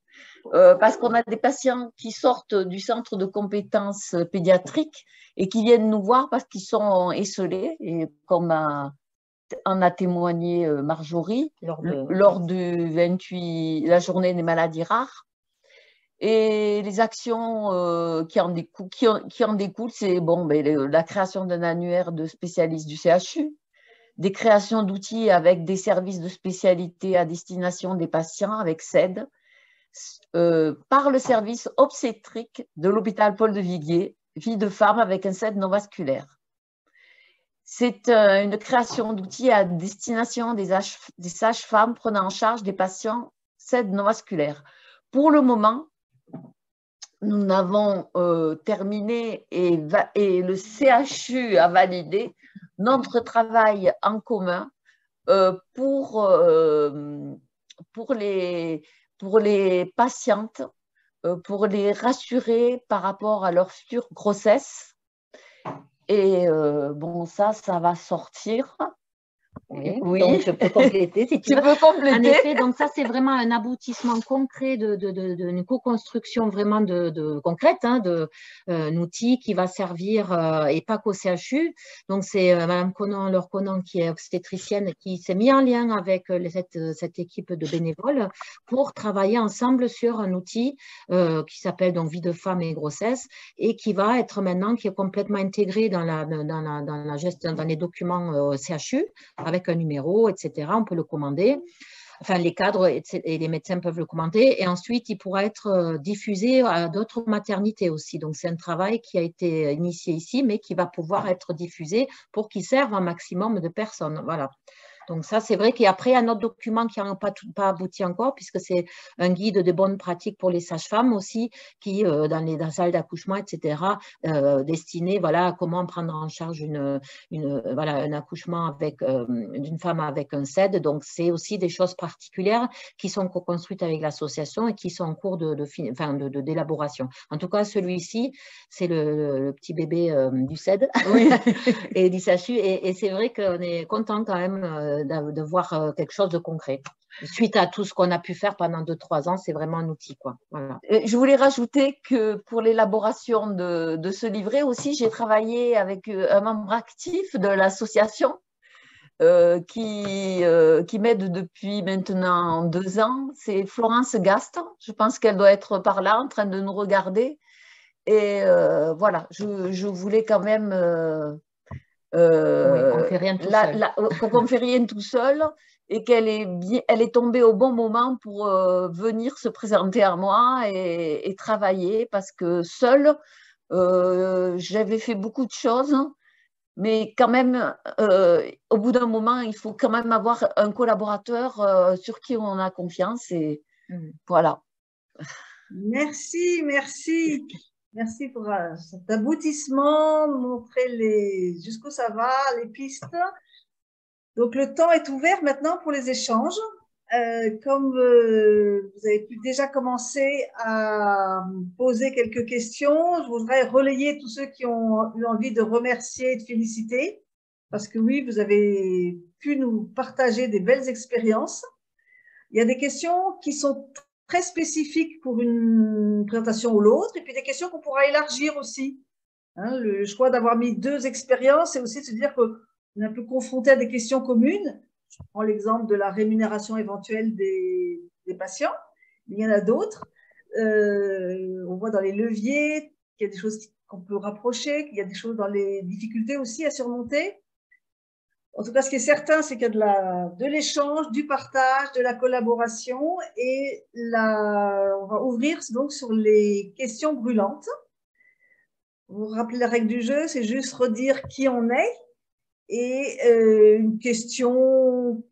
Parce qu'on a des patients qui sortent du centre de compétences pédiatriques et qui viennent nous voir parce qu'ils sont esselés, et comme en a témoigné Marjorie lors du 28, la journée des maladies rares. Et les actions qui en découlent, c'est bon, la création d'un annuaire de spécialistes du CHU, des créations d'outils avec des services de spécialité à destination des patients avec CED, par le service obstétrique de l'hôpital Paul de Viguier, vie de femme avec un CED non vasculaire. C'est une création d'outils à destination des sages-femmes prenant en charge des patients CED non vasculaires. Pour le moment, nous n'avons terminé et le CHU a validé notre travail en commun pour les patientes, pour les rassurer par rapport à leur future grossesse. Et bon, ça va sortir. Oui. Donc je peux compléter si tu veux. Peux compléter. En effet, donc ça c'est vraiment un aboutissement concret d'une co-construction vraiment concrète, hein, d'un outil qui va servir et pas qu'au CHU. Donc c'est Madame Laure Conan qui est obstétricienne qui s'est mis en lien avec cette équipe de bénévoles pour travailler ensemble sur un outil qui s'appelle donc Vie de femme et grossesse et qui va être maintenant qui est complètement intégré dans la gestion, dans les documents CHU avec un numéro, etc. On peut le commander. Enfin, les cadres et les médecins peuvent le commander. Et ensuite, il pourra être diffusé à d'autres maternités aussi. Donc, c'est un travail qui a été initié ici, mais qui va pouvoir être diffusé pour qu'il serve un maximum de personnes. Voilà. Donc ça, c'est vrai qu'après, un autre document qui n'a pas abouti encore, puisque c'est un guide de bonnes pratiques pour les sages-femmes aussi, qui, dans les salles d'accouchement, etc., destiné voilà, à comment prendre en charge un accouchement d'une femme avec un CED. Donc, c'est aussi des choses particulières qui sont co-construites avec l'association et qui sont en cours d'élaboration. En tout cas, celui-ci, c'est le petit bébé du CED oui. et du CHU. Et c'est vrai qu'on est content quand même de voir quelque chose de concret. Suite à tout ce qu'on a pu faire pendant 2-3 ans, c'est vraiment un outil, quoi. Voilà. Je voulais rajouter que pour l'élaboration de ce livret aussi, j'ai travaillé avec un membre actif de l'association qui m'aide depuis maintenant 2 ans. C'est Florence Gast. Je pense qu'elle doit être par là en train de nous regarder. Et voilà, je voulais quand même oui, on ne fait rien tout seul. qu'on ne fait rien tout seul et qu'elle est tombée au bon moment pour venir se présenter à moi et travailler parce que seule, j'avais fait beaucoup de choses, mais quand même, au bout d'un moment, il faut quand même avoir un collaborateur sur qui on a confiance et voilà. Merci, merci. Merci pour cet aboutissement, montrer jusqu'où ça va, les pistes. Donc, le temps est ouvert maintenant pour les échanges. Comme vous avez pu déjà commencer à poser quelques questions, je voudrais relayer tous ceux qui ont eu envie de remercier et de féliciter, parce que oui, vous avez pu nous partager des belles expériences. Il y a des questions qui sont très spécifiques pour une présentation ou l'autre, et puis des questions qu'on pourra élargir aussi. Hein, le choix d'avoir mis 2 expériences, c'est aussi de se dire qu'on est un peu confronté à des questions communes. Je prends l'exemple de la rémunération éventuelle des patients, mais il y en a d'autres. On voit dans les leviers qu'il y a des choses qu'on peut rapprocher, qu'il y a des choses dans les difficultés aussi à surmonter. En tout cas, ce qui est certain, c'est qu'il y a de l'échange, du partage, de la collaboration et on va ouvrir donc sur les questions brûlantes. Vous vous rappelez la règle du jeu, c'est juste redire qui on est et une question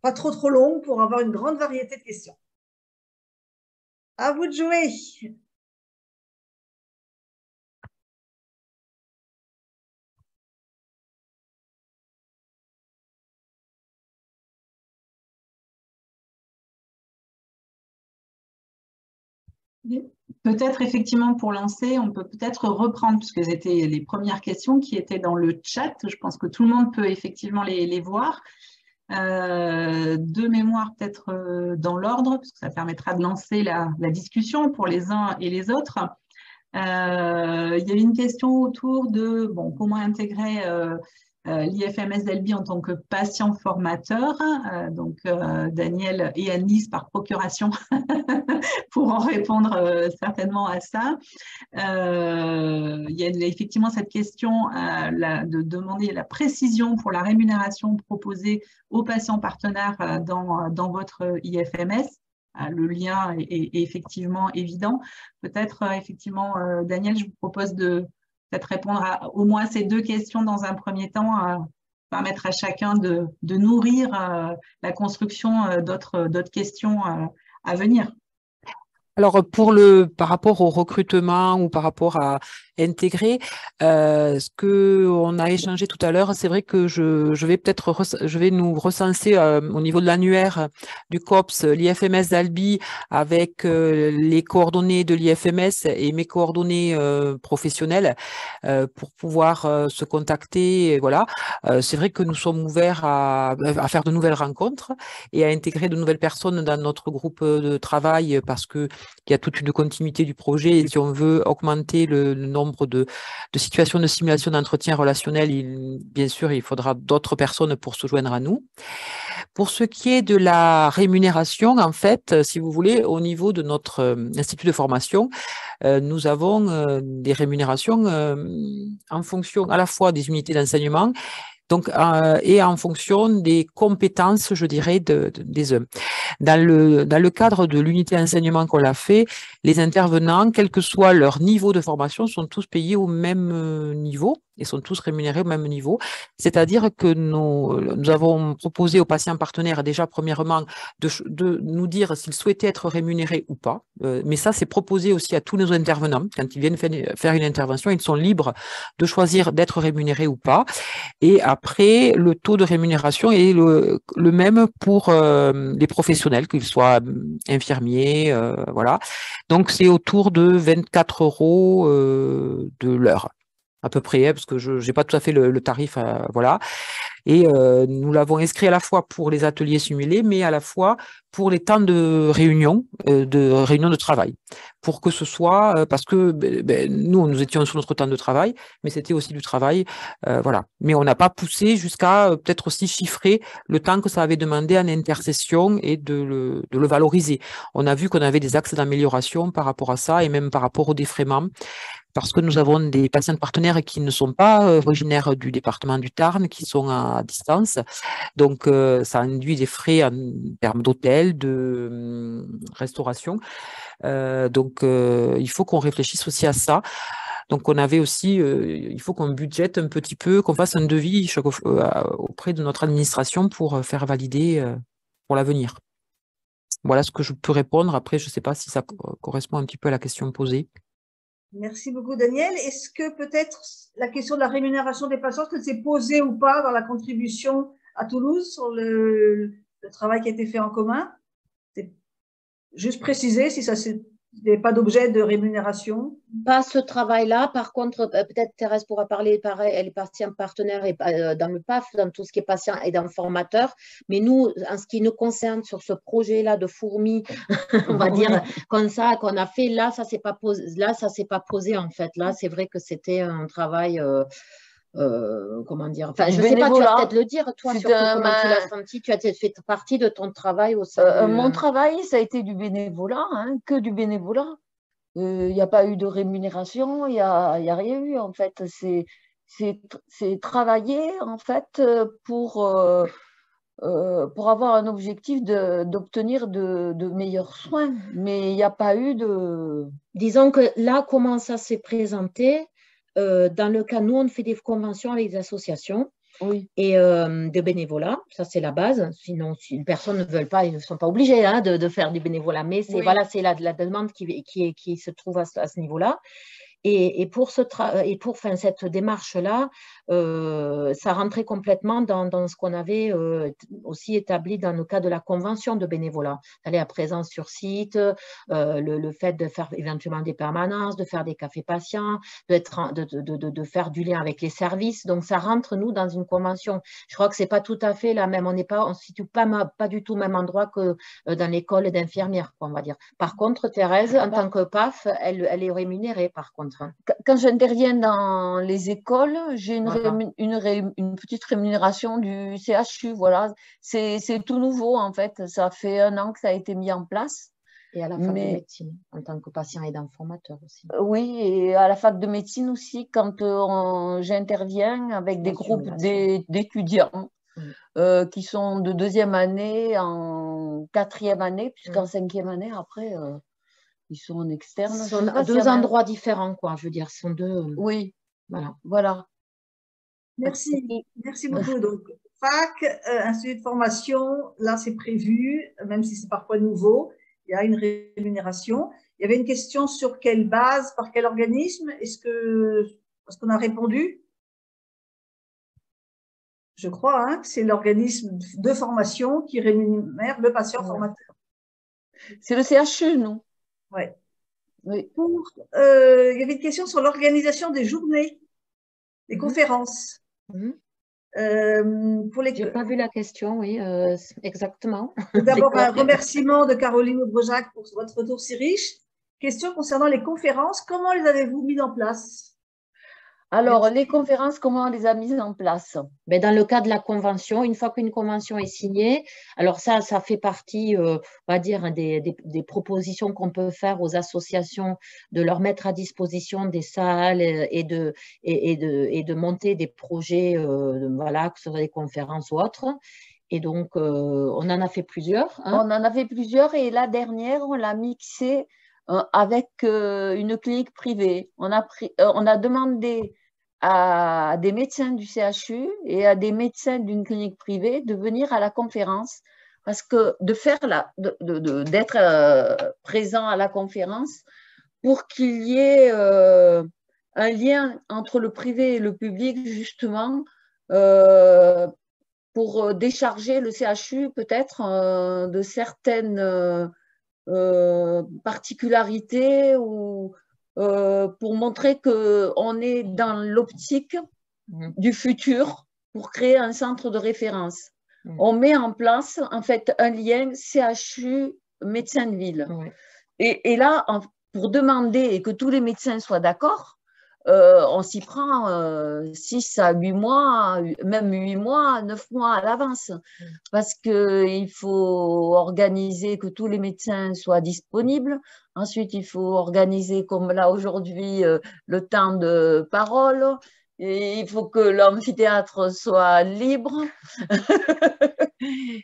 pas trop longue pour avoir une grande variété de questions. À vous de jouer. Peut-être effectivement pour lancer, on peut peut-être reprendre, puisque c'était les premières questions qui étaient dans le chat. Je pense que tout le monde peut effectivement les voir. De mémoire peut-être dans l'ordre, parce que ça permettra de lancer la discussion pour les uns et les autres. Il y avait une question autour de comment intégrer l'IFMS d'Albi en tant que patient formateur. Donc Daniel et Annelise par procuration pour en répondre certainement à ça. Il y a effectivement cette question de demander la précision pour la rémunération proposée aux patients partenaires dans votre IFMS. Le lien est effectivement évident. Peut-être, effectivement, Daniel, je vous propose de peut-être répondre à au moins ces deux questions dans un premier temps, permettre à chacun de nourrir la construction d'autres questions à venir. Alors, par rapport au recrutement ou par rapport à intégrer, ce que on a échangé tout à l'heure, c'est vrai que je vais nous recenser au niveau de l'annuaire du COPS, l'IFMS d'Albi, avec les coordonnées de l'IFMS et mes coordonnées professionnelles pour pouvoir se contacter. Et voilà, c'est vrai que nous sommes ouverts à faire de nouvelles rencontres et à intégrer de nouvelles personnes dans notre groupe de travail parce que il y a toute une continuité du projet et si on veut augmenter le nombre de situations de simulation d'entretien relationnel, bien sûr, il faudra d'autres personnes pour se joindre à nous. Pour ce qui est de la rémunération, en fait, si vous voulez, au niveau de notre institut de formation, nous avons des rémunérations en fonction à la fois des unités d'enseignement donc, et en fonction des compétences, je dirais, des uns. Dans le cadre de l'unité d'enseignement qu'on a fait, les intervenants, quel que soit leur niveau de formation, sont tous payés au même niveau et sont tous rémunérés au même niveau. C'est-à-dire que nous avons proposé aux patients partenaires déjà, premièrement, de nous dire s'ils souhaitaient être rémunérés ou pas. Mais ça, c'est proposé aussi à tous nos intervenants. Quand ils viennent faire une intervention, ils sont libres de choisir d'être rémunérés ou pas. Et après, le taux de rémunération est le même pour les professionnels, qu'ils soient infirmiers, voilà. Donc, c'est autour de 24 € de l'heure, à peu près, parce que je n'ai pas tout à fait le tarif, voilà. Et nous l'avons inscrit à la fois pour les ateliers simulés, mais à la fois pour les temps de réunion de travail, pour que ce soit, parce que nous étions sur notre temps de travail, mais c'était aussi du travail, voilà. Mais on n'a pas poussé jusqu'à peut-être aussi chiffrer le temps que ça avait demandé en intercession et de le valoriser. On a vu qu'on avait des axes d'amélioration par rapport à ça et même par rapport au défraiement, parce que nous avons des patients partenaires qui ne sont pas originaires du département du Tarn, qui sont à distance. Donc, ça induit des frais en termes d'hôtel, de restauration. Donc, il faut qu'on réfléchisse aussi à ça. Donc, on avait aussi, il faut qu'on budgète un petit peu, qu'on fasse un devis auprès de notre administration pour faire valider pour l'avenir. Voilà ce que je peux répondre. Après, je ne sais pas si ça correspond un petit peu à la question posée. Merci beaucoup, Daniel. Est-ce que peut-être la question de la rémunération des patients, est-ce que c'est posé ou pas dans la contribution à Toulouse sur le travail qui a été fait en commun? C'est juste préciser si ça n'est pas d'objet de rémunération. Pas ce travail-là. Par contre, peut-être Thérèse pourra parler, pareil, elle est patient partenaire et, dans le PAF, dans tout ce qui est patient et dans le formateur. Mais nous, en ce qui nous concerne sur ce projet-là de fourmis, on va dire comme ça, qu'on a fait, là, ça ne s'est pas posé. Là, ça s'est pas posé en fait. Là, c'est vrai que c'était un travail. Comment dire, enfin, je ne sais pas, tu vas peut-être le dire, toi, surtout comment tu l'as senti, tu as fait partie de ton travail au sein Mon travail, ça a été du bénévolat, hein, que du bénévolat. Il n'y a pas eu de rémunération, il n'y a rien eu, en fait. C'est travailler, en fait, pour avoir un objectif d'obtenir de meilleurs soins. Mais il n'y a pas eu de... Disons que là, comment ça s'est présenté, dans le cas, nous, on fait des conventions avec des associations. Oui. Et de bénévolat, ça c'est la base. Sinon, si une personne ne veut pas, ils ne sont pas obligés hein, de faire du bénévolat. Mais c'est voilà, c'est la demande qui se trouve à ce niveau-là. Et pour cette démarche-là, ça rentrait complètement dans ce qu'on avait aussi établi dans le cadre de la convention de bénévolat. Aller à présence sur site, le fait de faire éventuellement des permanences, de faire des cafés patients, de faire du lien avec les services. Donc, ça rentre, nous, dans une convention. Je crois que ce n'est pas tout à fait la même. On ne se situe pas du tout au même endroit que dans l'école d'infirmière, on va dire. Par contre, Thérèse, en tant que PAF, elle est rémunérée, par contre. Quand j'interviens dans les écoles, j'ai une petite rémunération du CHU. Voilà, c'est tout nouveau en fait. Ça fait 1 an que ça a été mis en place. Et à la fac de médecine, en tant que patient aidant formateur aussi. Oui, et à la fac de médecine aussi, quand j'interviens avec des groupes d'étudiants qui sont de 2e année en 4e année, puisqu'en 5e année, après... ils sont en externe. Ce sont à 2 endroits différents, quoi. Je veux dire, ce sont 2. Oui, voilà. Merci beaucoup. Donc, fac, institut de formation, là c'est prévu, même si c'est parfois nouveau, il y a une rémunération. Il y avait une question sur quelle base, par quel organisme, est-ce qu'on a répondu? Je crois que c'est l'organisme de formation qui rémunère le patient formateur. C'est le CHU, non? Oui. Oui. Il y avait une question sur l'organisation des journées, des conférences. Je n'ai pas vu la question, oui, exactement. D'abord, un remerciement de Caroline Aubrejac pour votre retour si riche. Question concernant les conférences, comment les avez-vous mises en place? Alors, les conférences, comment on les a mises en place? Ben, dans le cas de la convention, une fois qu'une convention est signée, alors ça fait partie, on va dire, des propositions qu'on peut faire aux associations de leur mettre à disposition des salles et de monter des projets, voilà, que ce soit des conférences ou autres. Et donc, on en a fait plusieurs. On en a fait plusieurs et la dernière, on l'a mixée avec une clinique privée. On a demandé à des médecins du CHU et à des médecins d'une clinique privée de venir à la conférence parce que d'être présent à la conférence pour qu'il y ait un lien entre le privé et le public justement pour décharger le CHU peut-être de certaines particularités ou pour montrer qu'on est dans l'optique du futur pour créer un centre de référence. On met en place en fait un lien CHU médecin de ville. Et là, pour demander et que tous les médecins soient d'accord, on s'y prend 6 à 8 mois, même 8 mois, 9 mois à l'avance. Parce qu'il faut organiser que tous les médecins soient disponibles. Ensuite, il faut organiser, comme là aujourd'hui, le temps de parole. Et il faut que l'amphithéâtre soit libre.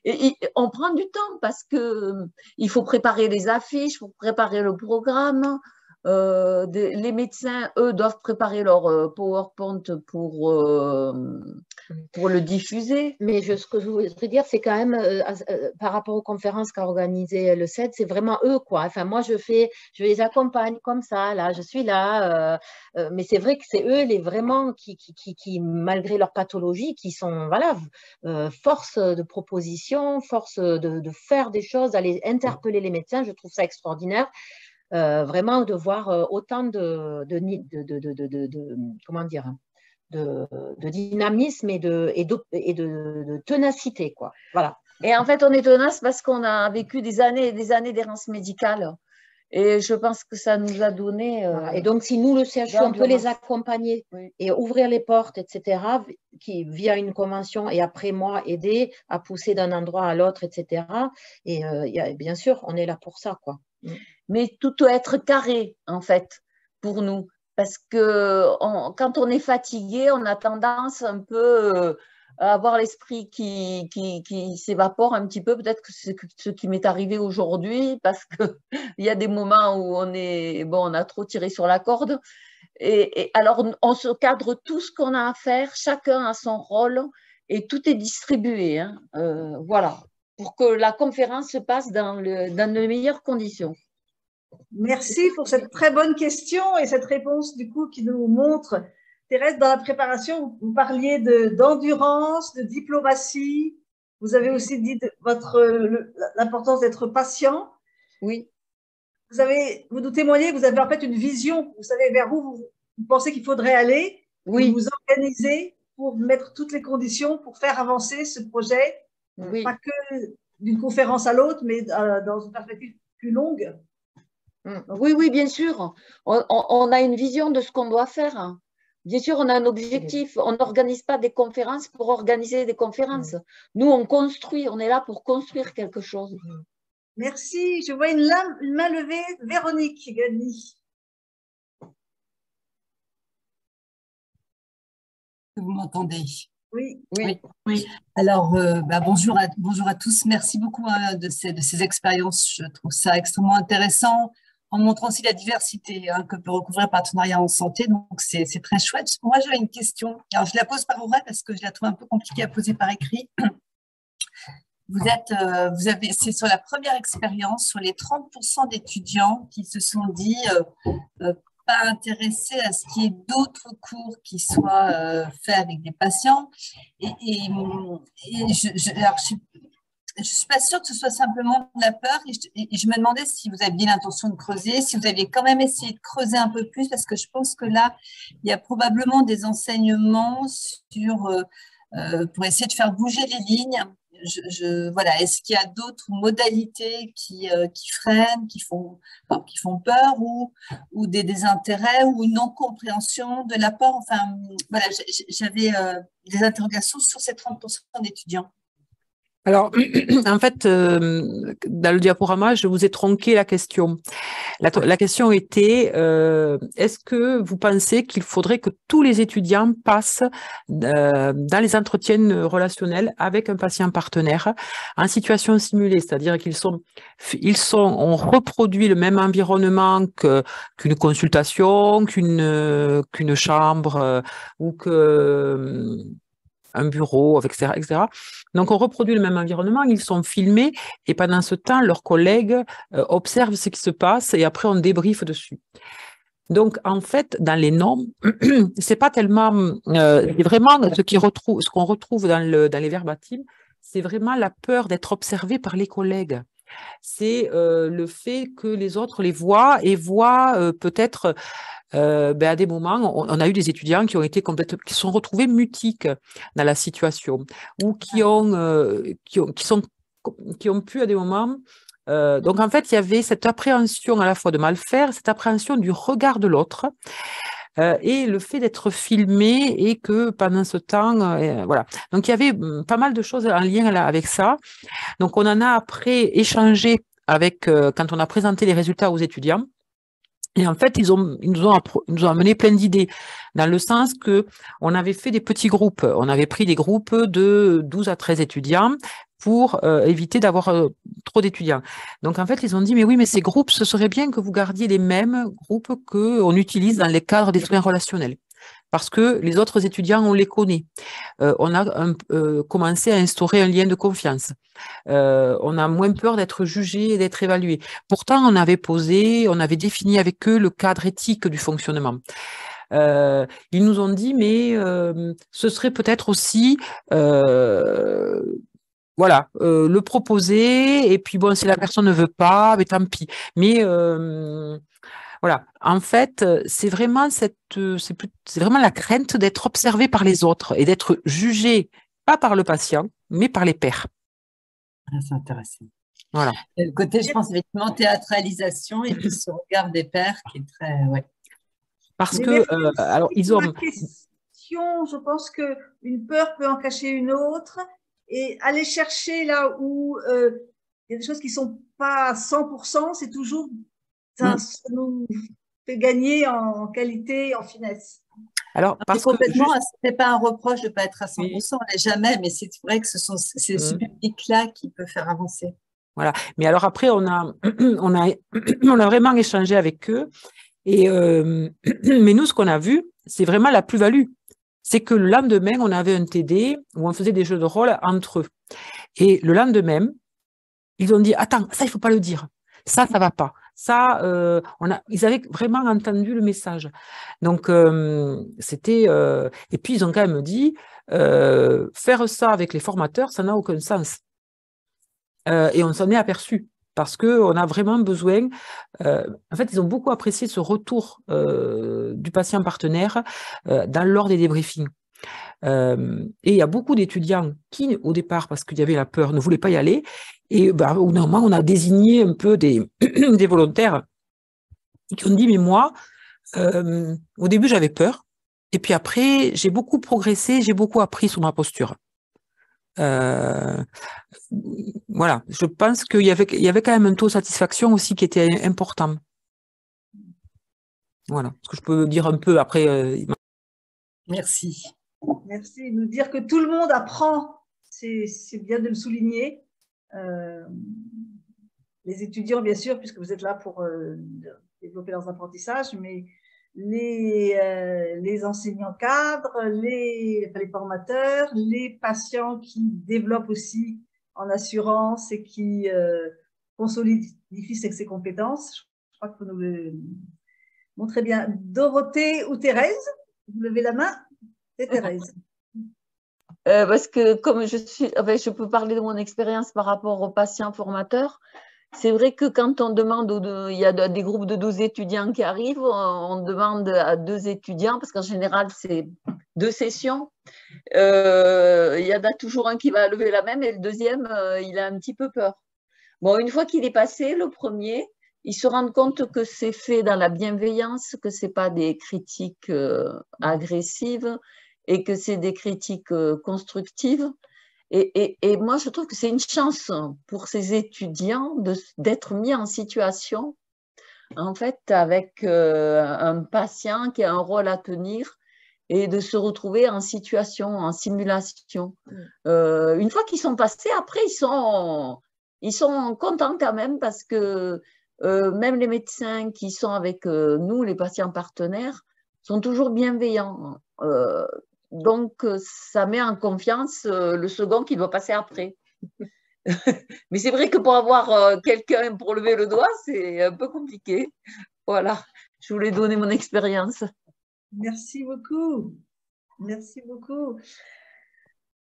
Et on prend du temps parce qu'il faut préparer les affiches, il faut préparer le programme. Les médecins, eux, doivent préparer leur PowerPoint pour le diffuser. Mais ce que je voudrais dire, c'est quand même, par rapport aux conférences qu'a organisé le CED, c'est vraiment eux, quoi. Enfin, moi, je les accompagne comme ça, là, je suis là. Mais c'est vrai que c'est eux, vraiment, qui, malgré leur pathologie, qui sont, voilà, force de proposition, force de faire des choses, d'aller interpeller les médecins. Je trouve ça extraordinaire. Vraiment de voir autant comment dire, de dynamisme et de ténacité, quoi. Voilà. Et en fait, on est tenace parce qu'on a vécu des années et des années d'errance médicale. Et je pense que ça nous a donné… Et donc, si nous, le CHU, on peut les accompagner et ouvrir les portes, etc., via une convention, et après moi, aider à pousser d'un endroit à l'autre, etc. Et bien sûr, on est là pour ça, quoi. Mais tout doit être carré, en fait, pour nous. Parce que quand on est fatigué, on a tendance un peu à avoir l'esprit qui s'évapore un petit peu. Peut-être que c'est ce qui m'est arrivé aujourd'hui, parce qu'il y a des moments où on a trop tiré sur la corde. Et alors, on se cadre tout ce qu'on a à faire, chacun a son rôle et tout est distribué. Hein. Voilà, pour que la conférence se passe dans de meilleures conditions. Merci pour cette très bonne question et cette réponse du coup qui nous montre, Thérèse, dans la préparation, vous parliez d'endurance, de diplomatie. Vous avez aussi dit l'importance d'être patient. Oui. Vous nous témoignez que vous avez en fait une vision. Vous savez vers où vous pensez qu'il faudrait aller. Oui. Vous organisez pour mettre toutes les conditions pour faire avancer ce projet. Oui. Pas que d'une conférence à l'autre, mais dans une perspective plus longue. Oui, oui, bien sûr. On a une vision de ce qu'on doit faire. Bien sûr, on a un objectif. On n'organise pas des conférences pour organiser des conférences. Nous, on construit. On est là pour construire quelque chose. Merci. Je vois une main levée. Véronique Gagny. Vous m'entendez? Oui. Oui. Oui. Alors, bonjour à tous. Merci beaucoup de ces expériences. Je trouve ça extrêmement intéressant, en montrant aussi la diversité que peut recouvrir le partenariat en santé. Donc, c'est très chouette. Moi, j'avais une question. Alors, je la pose par oral parce que je la trouve un peu compliquée à poser par écrit. C'est sur la première expérience, sur les 30% d'étudiants qui se sont dit pas intéressés à ce qu'il y ait d'autres cours qui soient faits avec des patients. Je ne suis pas sûre que ce soit simplement de la peur et je me demandais si vous aviez l'intention de creuser, si vous aviez quand même essayé de creuser un peu plus, parce que je pense que là, il y a probablement des enseignements pour essayer de faire bouger les lignes. Voilà, est-ce qu'il y a d'autres modalités qui freinent, qui font peur ou des désintérêts ou une non-compréhension de l'apport? Enfin, voilà, j'avais des interrogations sur ces 30% d'étudiants. Alors, en fait, dans le diaporama, je vous ai tronqué la question. La question était, est-ce que vous pensez qu'il faudrait que tous les étudiants passent dans les entretiens relationnels avec un patient partenaire en situation simulée, c'est-à-dire on reproduit le même environnement qu'une consultation, qu'une chambre ou un bureau, etc., etc. Donc, on reproduit le même environnement, ils sont filmés et pendant ce temps, leurs collègues observent ce qui se passe et après, on débriefe dessus. Donc, en fait, dans les normes, c'est pas tellement, c'est vraiment ce qu'on retrouve dans les verbatim, c'est vraiment la peur d'être observé par les collègues. C'est le fait que les autres les voient et voient peut-être à des moments, on a eu des étudiants qui sont retrouvés mutiques dans la situation ou qui ont pu à des moments. Donc en fait, il y avait cette appréhension à la fois de mal faire, cette appréhension du regard de l'autre. Et le fait d'être filmé et que pendant ce temps, voilà. Donc il y avait pas mal de choses en lien avec ça. Donc on en a après échangé avec quand on a présenté les résultats aux étudiants. Et en fait, ils nous ont amené plein d'idées, dans le sens que on avait fait des petits groupes. On avait pris des groupes de 12 à 13 étudiants pour éviter d'avoir trop d'étudiants. Donc, en fait, ils ont dit, mais oui, mais ces groupes, ce serait bien que vous gardiez les mêmes groupes qu'on utilise dans les cadres des soins relationnels. Parce que les autres étudiants, on les connaît. On a commencé à instaurer un lien de confiance. On a moins peur d'être jugé et d'être évalué. Pourtant, on avait défini avec eux le cadre éthique du fonctionnement. Ils nous ont dit, mais ce serait peut-être aussi le proposer, et puis bon, si la personne ne veut pas, mais tant pis. Mais voilà, en fait, c'est vraiment la crainte d'être observé par les autres et d'être jugé, pas par le patient, mais par les pairs. C'est intéressant. Voilà. Et le côté, je pense, effectivement, théâtralisation et puis ce regard des pairs qui est très… Ouais. Parce que, alors, ils ont… La question, je pense qu'une peur peut en cacher une autre et aller chercher là où il y a des choses qui ne sont pas à 100%, c'est toujours… Ça nous fait gagner en qualité, en finesse. Alors, parce que ce n'est pas un reproche de ne pas être à 100%, on n'est jamais, mais c'est vrai que c'est ce public-là qui peut faire avancer. Voilà. Mais alors après, on a vraiment échangé avec eux Mais nous, ce qu'on a vu, c'est vraiment la plus-value. C'est que le lendemain, on avait un TD où on faisait des jeux de rôle entre eux. Et le lendemain, ils ont dit, attends, ça, il ne faut pas le dire. Ça ne va pas. Ça, ils avaient vraiment entendu le message. Donc, c'était... et puis, ils ont quand même dit, faire ça avec les formateurs, ça n'a aucun sens. Et on s'en est aperçu. Parce qu'on a vraiment besoin... en fait, ils ont beaucoup apprécié ce retour du patient partenaire lors des débriefings. Et il y a beaucoup d'étudiants qui, au départ, parce qu'il y avait la peur, ne voulaient pas y aller. Et au bout d'un moment, on a désigné un peu des volontaires qui ont dit, mais moi, au début, j'avais peur. Et puis après, j'ai beaucoup progressé, j'ai beaucoup appris sur ma posture. Voilà, je pense qu'il y avait quand même un taux de satisfaction aussi qui était important. Voilà, ce que je peux dire un peu après. Merci. Merci. Nous dire que tout le monde apprend, c'est bien de le souligner. Les étudiants, bien sûr, puisque vous êtes là pour développer leurs apprentissages, mais les enseignants cadres, les formateurs, les patients qui développent aussi en assurance et qui consolidifient ses compétences. Je crois que vous nous le montrez bien. Dorothée ou Thérèse, vous levez la main. C'est Thérèse. Parce que comme je peux parler de mon expérience par rapport aux patients formateurs. C'est vrai que quand on demande, il y a des groupes de 12 étudiants qui arrivent, on demande à 2 étudiants, parce qu'en général, c'est 2 sessions. Il y en a toujours un qui va lever la main, et le deuxième, il a un petit peu peur. Bon, une fois qu'il est passé, le premier, ils se rendent compte que c'est fait dans la bienveillance, que ce n'est pas des critiques agressives et que c'est des critiques constructives. Et moi, je trouve que c'est une chance pour ces étudiants d'être mis en situation, en fait, avec un patient qui a un rôle à tenir et de se retrouver en situation, en simulation. Une fois qu'ils sont passés, après, ils sont contents quand même parce que même les médecins qui sont avec nous, les patients partenaires, sont toujours bienveillants. Donc, ça met en confiance le second qui doit passer après. Mais c'est vrai que pour avoir quelqu'un pour lever le doigt, c'est un peu compliqué. Voilà, je voulais donner mon expérience. Merci beaucoup. Merci beaucoup.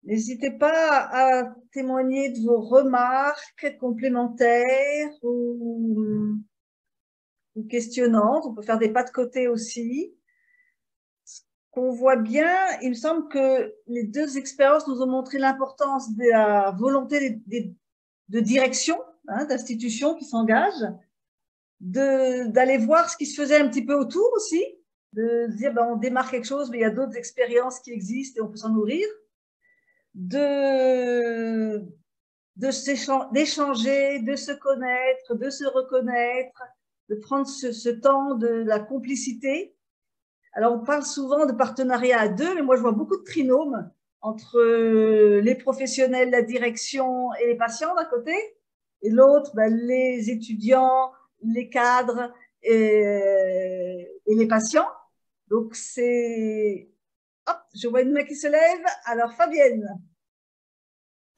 N'hésitez pas à témoigner de vos remarques complémentaires ou questionnantes. On peut faire des pas de côté aussi. On voit bien, il me semble que les 2 expériences nous ont montré l'importance de la volonté de direction, d'institutions qui s'engagent, d'aller voir ce qui se faisait un petit peu autour aussi, de se dire on démarre quelque chose, mais il y a d'autres expériences qui existent et on peut s'en nourrir, d'échanger, de se connaître, de se reconnaître, de prendre ce temps de la complicité. Alors, on parle souvent de partenariat à 2, mais moi, je vois beaucoup de trinômes entre les professionnels, la direction et les patients d'un côté, et l'autre, les étudiants, les cadres et les patients. Donc, c'est... Hop, je vois une main qui se lève. Alors, Fabienne.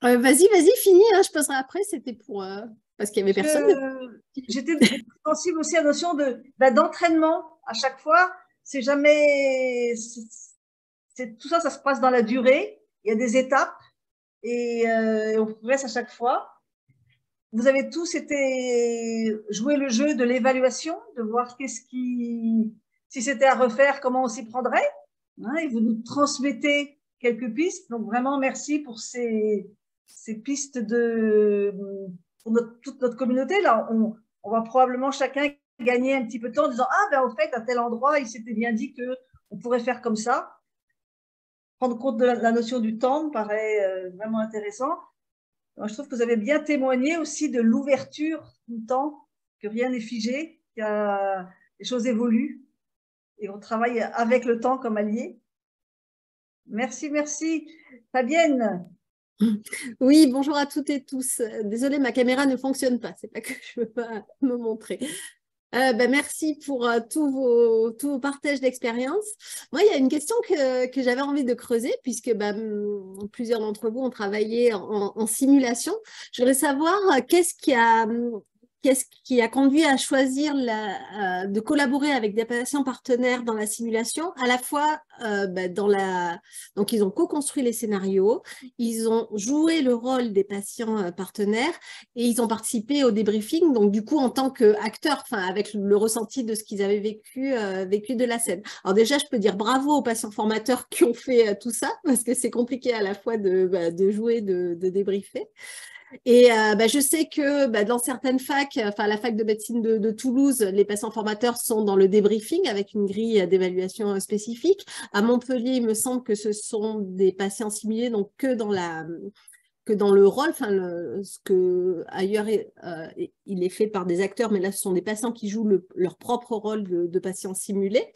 Vas-y, finis. Hein, je poserai après. C'était pour... parce qu'il n'y avait personne. J'étais sensible aussi à la notion d'entraînement à chaque fois. C'est jamais, tout ça, ça se passe dans la durée. Il y a des étapes et on progresse à chaque fois. Vous avez tous joué le jeu de l'évaluation, de voir si c'était à refaire, comment on s'y prendrait. Et vous nous transmettez quelques pistes. Donc vraiment, merci pour ces pistes pour toute notre communauté. Là, on va probablement chacun gagner un petit peu de temps en disant en fait à tel endroit il s'était bien dit que on pourrait faire comme ça. Prendre compte de la notion du temps me paraît vraiment intéressant. Alors, je trouve que vous avez bien témoigné aussi de l'ouverture du temps, que rien n'est figé, que les choses évoluent et on travaille avec le temps comme allié. Merci. Fabienne. Oui, bonjour à toutes et tous. Désolée, ma caméra ne fonctionne pas. C'est pas que je ne veux pas me montrer. Merci pour tous vos partages d'expérience. Moi, il y a une question que j'avais envie de creuser, puisque plusieurs d'entre vous ont travaillé en simulation. Je voudrais savoir qu'est-ce qui a conduit à choisir de collaborer avec des patients partenaires dans la simulation, à la fois donc ils ont co-construit les scénarios, ils ont joué le rôle des patients partenaires et ils ont participé au débriefing, donc du coup en tant qu'acteurs, avec le ressenti de ce qu'ils avaient vécu de la scène. Alors déjà, je peux dire bravo aux patients formateurs qui ont fait tout ça, parce que c'est compliqué à la fois de jouer, de débriefer. Et je sais que dans certaines facs, la fac de médecine de Toulouse, les patients formateurs sont dans le débriefing avec une grille d'évaluation spécifique. À Montpellier, il me semble que ce sont des patients simulés, donc que dans le rôle, ce que ailleurs il est fait par des acteurs, mais là ce sont des patients qui jouent leur propre rôle de patients simulés.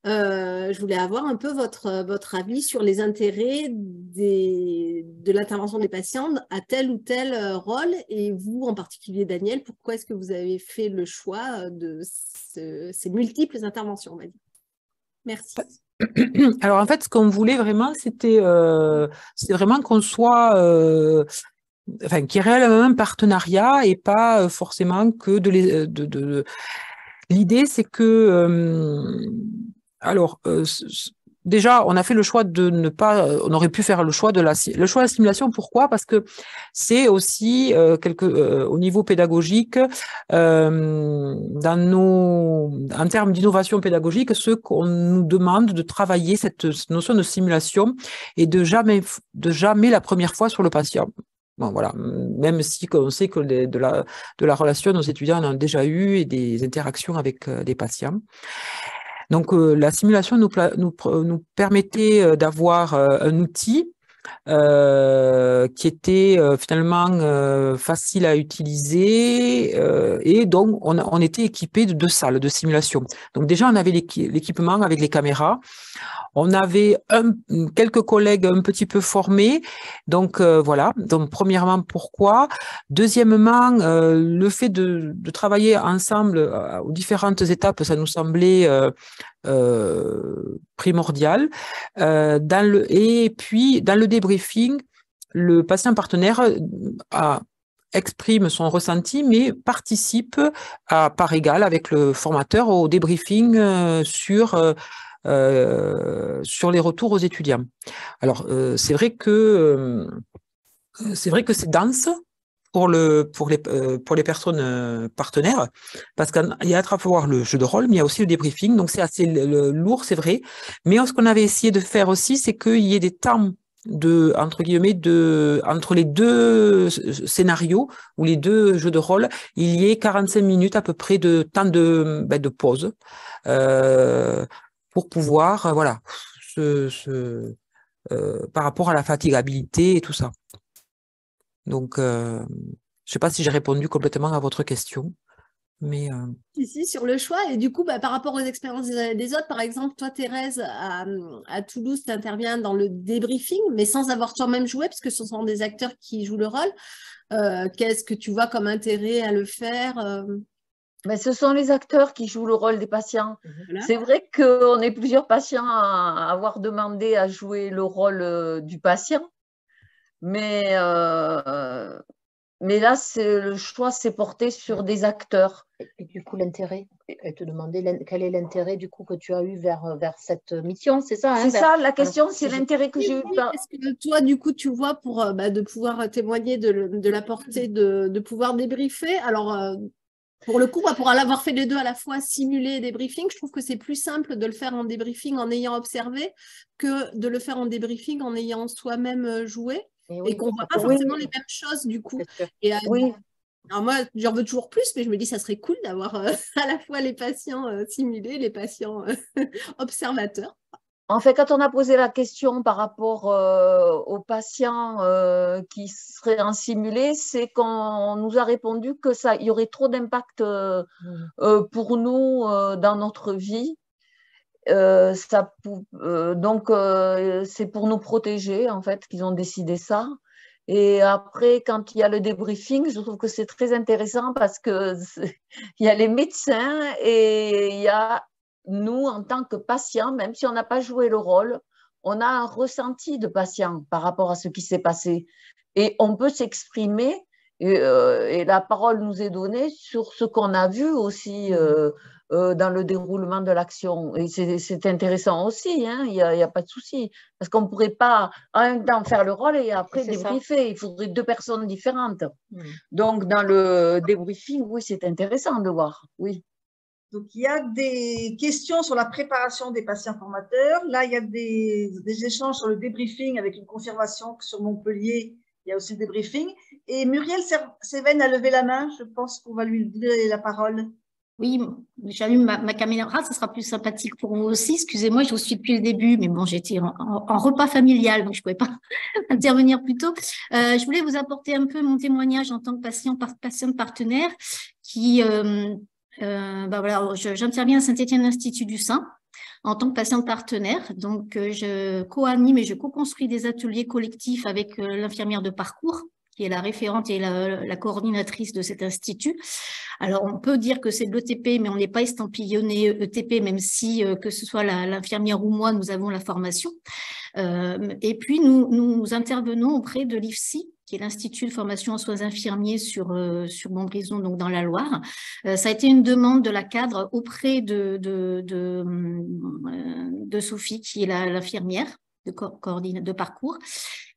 Je voulais avoir un peu votre avis sur les intérêts de l'intervention des patients à tel ou tel rôle, et vous en particulier Daniel, pourquoi est-ce que vous avez fait le choix de ces multiples interventions, on va dire. Merci. Alors en fait, ce qu'on voulait vraiment, c'était vraiment qu'on soit, qu'il y ait réellement un partenariat et pas forcément que l'idée, c'est que déjà, on a fait le choix de ne pas, on aurait pu faire le choix de la simulation. Pourquoi? Parce que c'est aussi au niveau pédagogique, en termes d'innovation pédagogique, ce qu'on nous demande de travailler cette notion de simulation et de jamais la première fois sur le patient. Bon, voilà, même si on sait que de la relation, nos étudiants en ont déjà eu et des interactions avec des patients. Donc, la simulation nous permettait d'avoir un outil qui était finalement facile à utiliser et donc on était équipé de 2 salles de simulation. Donc déjà, on avait l'équipement avec les caméras. On avait quelques collègues un petit peu formés. Donc, voilà. Donc, premièrement, pourquoi? Deuxièmement, le fait de travailler ensemble aux différentes étapes, ça nous semblait primordial. Et puis, dans le débriefing, le patient partenaire exprime son ressenti, mais participe à part égale avec le formateur au débriefing sur les retours aux étudiants. Alors, c'est vrai que c'est dense pour les personnes partenaires, parce qu'il y a à la fois le jeu de rôle, mais il y a aussi le débriefing, donc c'est assez lourd, c'est vrai. Mais ce qu'on avait essayé de faire aussi, c'est qu'il y ait des temps entre guillemets, entre les 2 scénarios ou les 2 jeux de rôle, il y ait 45 minutes à peu près de temps de pause. Pour pouvoir, voilà, par rapport à la fatigabilité et tout ça. Donc, je ne sais pas si j'ai répondu complètement à votre question, mais... Ici, sur le choix, et du coup, par rapport aux expériences des autres, par exemple, toi, Thérèse, à Toulouse, tu interviens dans le débriefing, mais sans avoir toi-même joué, parce que ce sont des acteurs qui jouent le rôle. Qu'est-ce que tu vois comme intérêt à le faire ce sont les acteurs qui jouent le rôle des patients. Voilà. C'est vrai qu'on est plusieurs patients à avoir demandé à jouer le rôle du patient, mais là, le choix s'est porté sur des acteurs. Et du coup, l'intérêt, elle te demandait quel est l'intérêt du coup que tu as eu vers cette mission, c'est ça? C'est ça, la question, c'est l'intérêt que j'ai eu. Est-ce que toi, du coup, tu vois, pour de pouvoir témoigner de la portée de pouvoir débriefer, alors... pour le coup, pour avoir fait les 2 à la fois, simuler et débriefing, je trouve que c'est plus simple de le faire en débriefing en ayant observé que de le faire en débriefing en ayant soi-même joué et qu'on ne voit pas forcément les mêmes choses du coup. Et, oui. Alors moi, j'en veux toujours plus, mais je me dis ça serait cool d'avoir à la fois les patients simulés, les patients observateurs. En fait, quand on a posé la question par rapport aux patients qui seraient en simulé, c'est qu'on nous a répondu que il y aurait trop d'impact pour nous dans notre vie. Donc, c'est pour nous protéger, en fait, qu'ils ont décidé ça. Et après, quand il y a le débriefing, je trouve que c'est très intéressant parce que il y a les médecins et il y a nous, en tant que patients, même si on n'a pas joué le rôle, on a un ressenti de patient par rapport à ce qui s'est passé. Et on peut s'exprimer et la parole nous est donnée sur ce qu'on a vu aussi dans le déroulement de l'action. Et c'est intéressant aussi, hein, il y a pas de souci. Parce qu'on ne pourrait pas en même temps faire le rôle et après débriefer. Il faudrait 2 personnes différentes. Donc, dans le débriefing, oui, c'est intéressant de voir, oui. Donc, il y a des questions sur la préparation des patients formateurs. Là, il y a des échanges sur le débriefing avec une confirmation que sur Montpellier, il y a aussi le débriefing. Et Muriel Séven a levé la main. Je pense qu'on va lui donner la parole. Oui, j'allume ma caméra, ça sera plus sympathique pour vous aussi. Excusez-moi, je vous suis depuis le début, mais bon, j'étais en repas familial, donc je ne pouvais pas intervenir plus tôt. Je voulais vous apporter un peu mon témoignage en tant que patiente partenaire qui… voilà, j'interviens à Saint-Étienne Institut du Sein en tant que patiente partenaire. Donc, je co-anime et je co-construis des ateliers collectifs avec l'infirmière de parcours, qui est la référente et la coordinatrice de cet institut. Alors, on peut dire que c'est de l'ETP, mais on n'est pas estampillonné ETP, même si, que ce soit l'infirmière ou moi, nous avons la formation. Et puis, nous intervenons auprès de l'IFSI, qui est l'Institut de formation en soins infirmiers sur Montbrison, donc dans la Loire. Ça a été une demande de la cadre auprès de Sophie, qui est l'infirmière de parcours.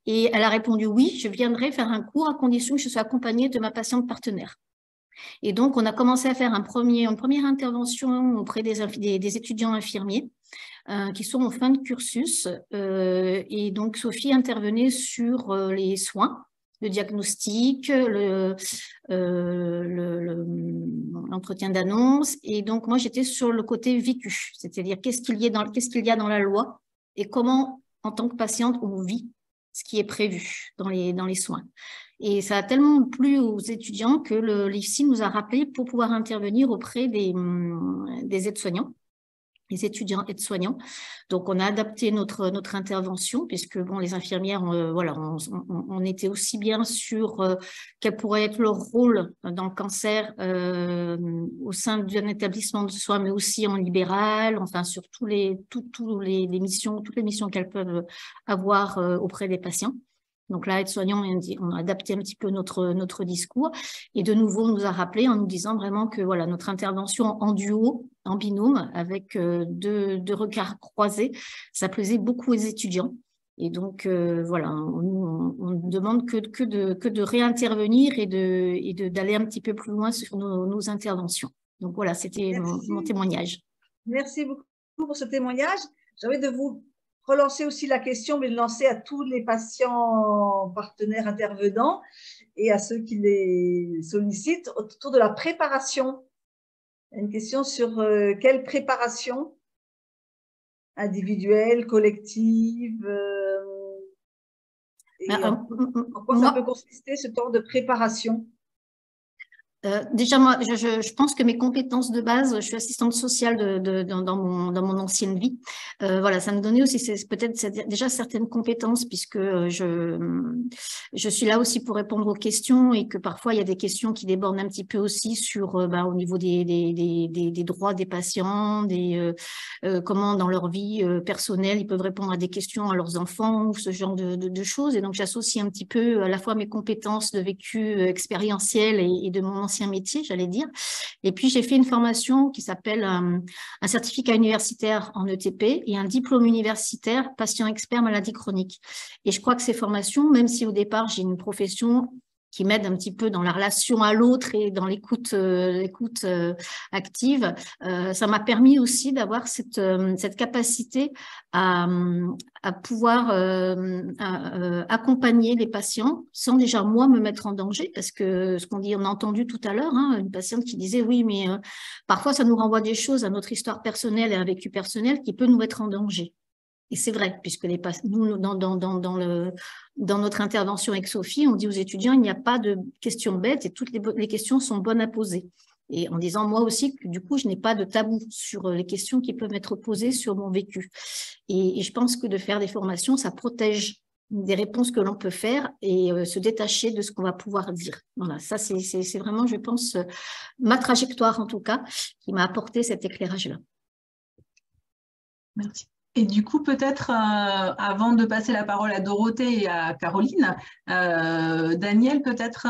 Et elle a répondu oui, je viendrai faire un cours à condition que je sois accompagnée de ma patiente partenaire. Et donc, on a commencé à faire une première intervention auprès des étudiants infirmiers qui sont en fin de cursus. Et donc, Sophie intervenait sur les soins, le diagnostic, l'entretien d'annonce. Et donc, moi, j'étais sur le côté vécu, c'est-à-dire qu'est-ce qu'il y a dans la loi et comment, en tant que patiente, on vit ce qui est prévu dans les soins. Et ça a tellement plu aux étudiants que l'IFSI nous a rappelé pour pouvoir intervenir auprès des aides-soignants, les étudiants aides-soignants. Donc, on a adapté notre intervention puisque bon, les infirmières, voilà, on était aussi bien sur quel pourrait être leur rôle dans le cancer au sein d'un établissement de soins, mais aussi en libéral, enfin sur toutes les missions qu'elles peuvent avoir auprès des patients. Donc là, aide-soignant, on a adapté un petit peu notre discours et de nouveau, on nous a rappelé en nous disant vraiment que voilà, notre intervention en duo, en binôme, avec deux regards croisés, ça plaisait beaucoup aux étudiants. Et donc, voilà, on ne demande que de réintervenir et d'aller un petit peu plus loin sur nos interventions. Donc voilà, c'était mon témoignage. Merci beaucoup pour ce témoignage. J'ai envie de vous relancer aussi la question, mais de lancer à tous les patients partenaires intervenants et à ceux qui les sollicitent autour de la préparation. Une question sur quelle préparation individuelle, collective, et en quoi ça peut consister ce temps de préparation? Déjà, moi, je pense que mes compétences de base, je suis assistante sociale dans mon ancienne vie. Voilà, ça me donnait aussi peut-être déjà certaines compétences puisque je suis là aussi pour répondre aux questions et que parfois il y a des questions qui débordent un petit peu aussi sur au niveau des droits des patients, comment dans leur vie personnelle ils peuvent répondre à des questions à leurs enfants ou ce genre de choses. Et donc j'associe un petit peu à la fois mes compétences de vécu expérientiel et de mon ancien métier, j'allais dire. Et puis, j'ai fait une formation qui s'appelle un certificat universitaire en ETP et un diplôme universitaire patient expert maladie chronique. Et je crois que ces formations, même si au départ, j'ai une profession qui m'aide un petit peu dans la relation à l'autre et dans l'écoute active, ça m'a permis aussi d'avoir cette capacité à pouvoir accompagner les patients sans déjà moi me mettre en danger, parce que on a entendu tout à l'heure, une patiente qui disait oui, mais parfois ça nous renvoie des choses à notre histoire personnelle et à un vécu personnel qui peut nous mettre en danger. Et c'est vrai, puisque nous, dans notre intervention avec Sophie, on dit aux étudiants, il n'y a pas de questions bêtes et toutes les questions sont bonnes à poser. Et en disant moi aussi que du coup, je n'ai pas de tabou sur les questions qui peuvent être posées sur mon vécu. Et je pense que de faire des formations, ça protège des réponses que l'on peut faire et se détacher de ce qu'on va pouvoir dire. Voilà, ça c'est vraiment, je pense, ma trajectoire en tout cas, qui m'a apporté cet éclairage-là. Merci. Et du coup, peut-être, avant de passer la parole à Dorothée et à Caroline, Daniel, peut-être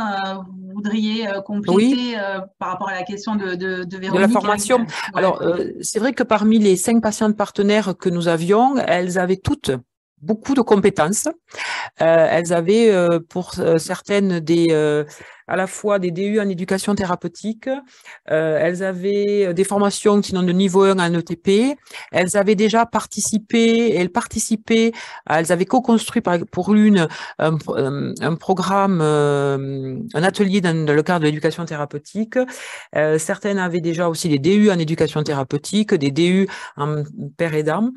vous voudriez compléter par rapport à la question de Véronique. De la formation. Alors, c'est vrai que parmi les 5 patientes partenaires que nous avions, elles avaient toutes beaucoup de compétences. Elles avaient pour certaines à la fois des DU en éducation thérapeutique, elles avaient des formations sinon de niveau 1 en ETP, elles avaient déjà participé, elles avaient co-construit pour l'une un programme, un atelier dans le cadre de l'éducation thérapeutique. Certaines avaient déjà aussi des DU en éducation thérapeutique, des DU en père aidant.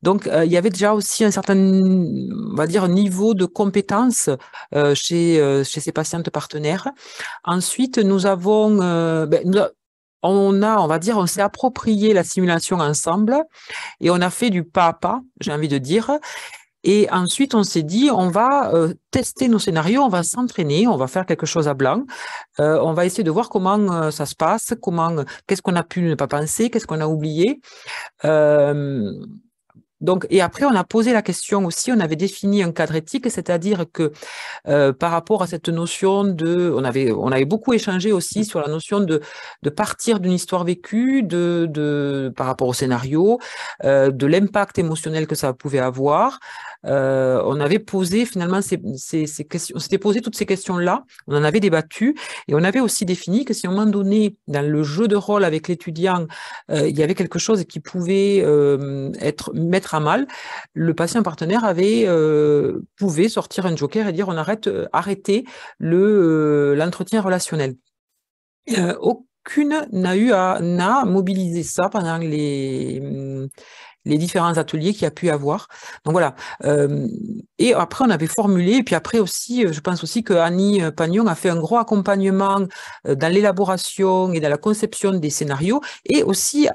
Donc, il y avait déjà aussi un certain, on va dire, niveau de compétences chez ces patientes partenaires. Ensuite, nous avons, on s'est approprié la simulation ensemble et on a fait du pas à pas, j'ai envie de dire. Et ensuite, on s'est dit, on va tester nos scénarios, on va s'entraîner, on va faire quelque chose à blanc. On va essayer de voir comment ça se passe, qu'est-ce qu'on a pu ne pas penser, qu'est-ce qu'on a oublié. Donc, et après, on a posé la question aussi, on avait défini un cadre éthique, c'est-à-dire que par rapport à cette notion on avait beaucoup échangé aussi sur la notion de partir d'une histoire vécue, par rapport au scénario, de l'impact émotionnel que ça pouvait avoir. On avait posé finalement ces questions, on s'était posé toutes ces questions-là, on en avait débattu et on avait aussi défini que si à un moment donné, dans le jeu de rôle avec l'étudiant, il y avait quelque chose qui pouvait mettre à mal, le patient partenaire pouvait sortir un joker et dire on arrêter l'entretien relationnel. Aucune n'a mobilisé ça pendant les différents ateliers qu'il y a pu avoir. Donc voilà. Et après, on avait formulé, et puis après aussi, je pense aussi que Annie Pagnon a fait un gros accompagnement dans l'élaboration et dans la conception des scénarios, et aussi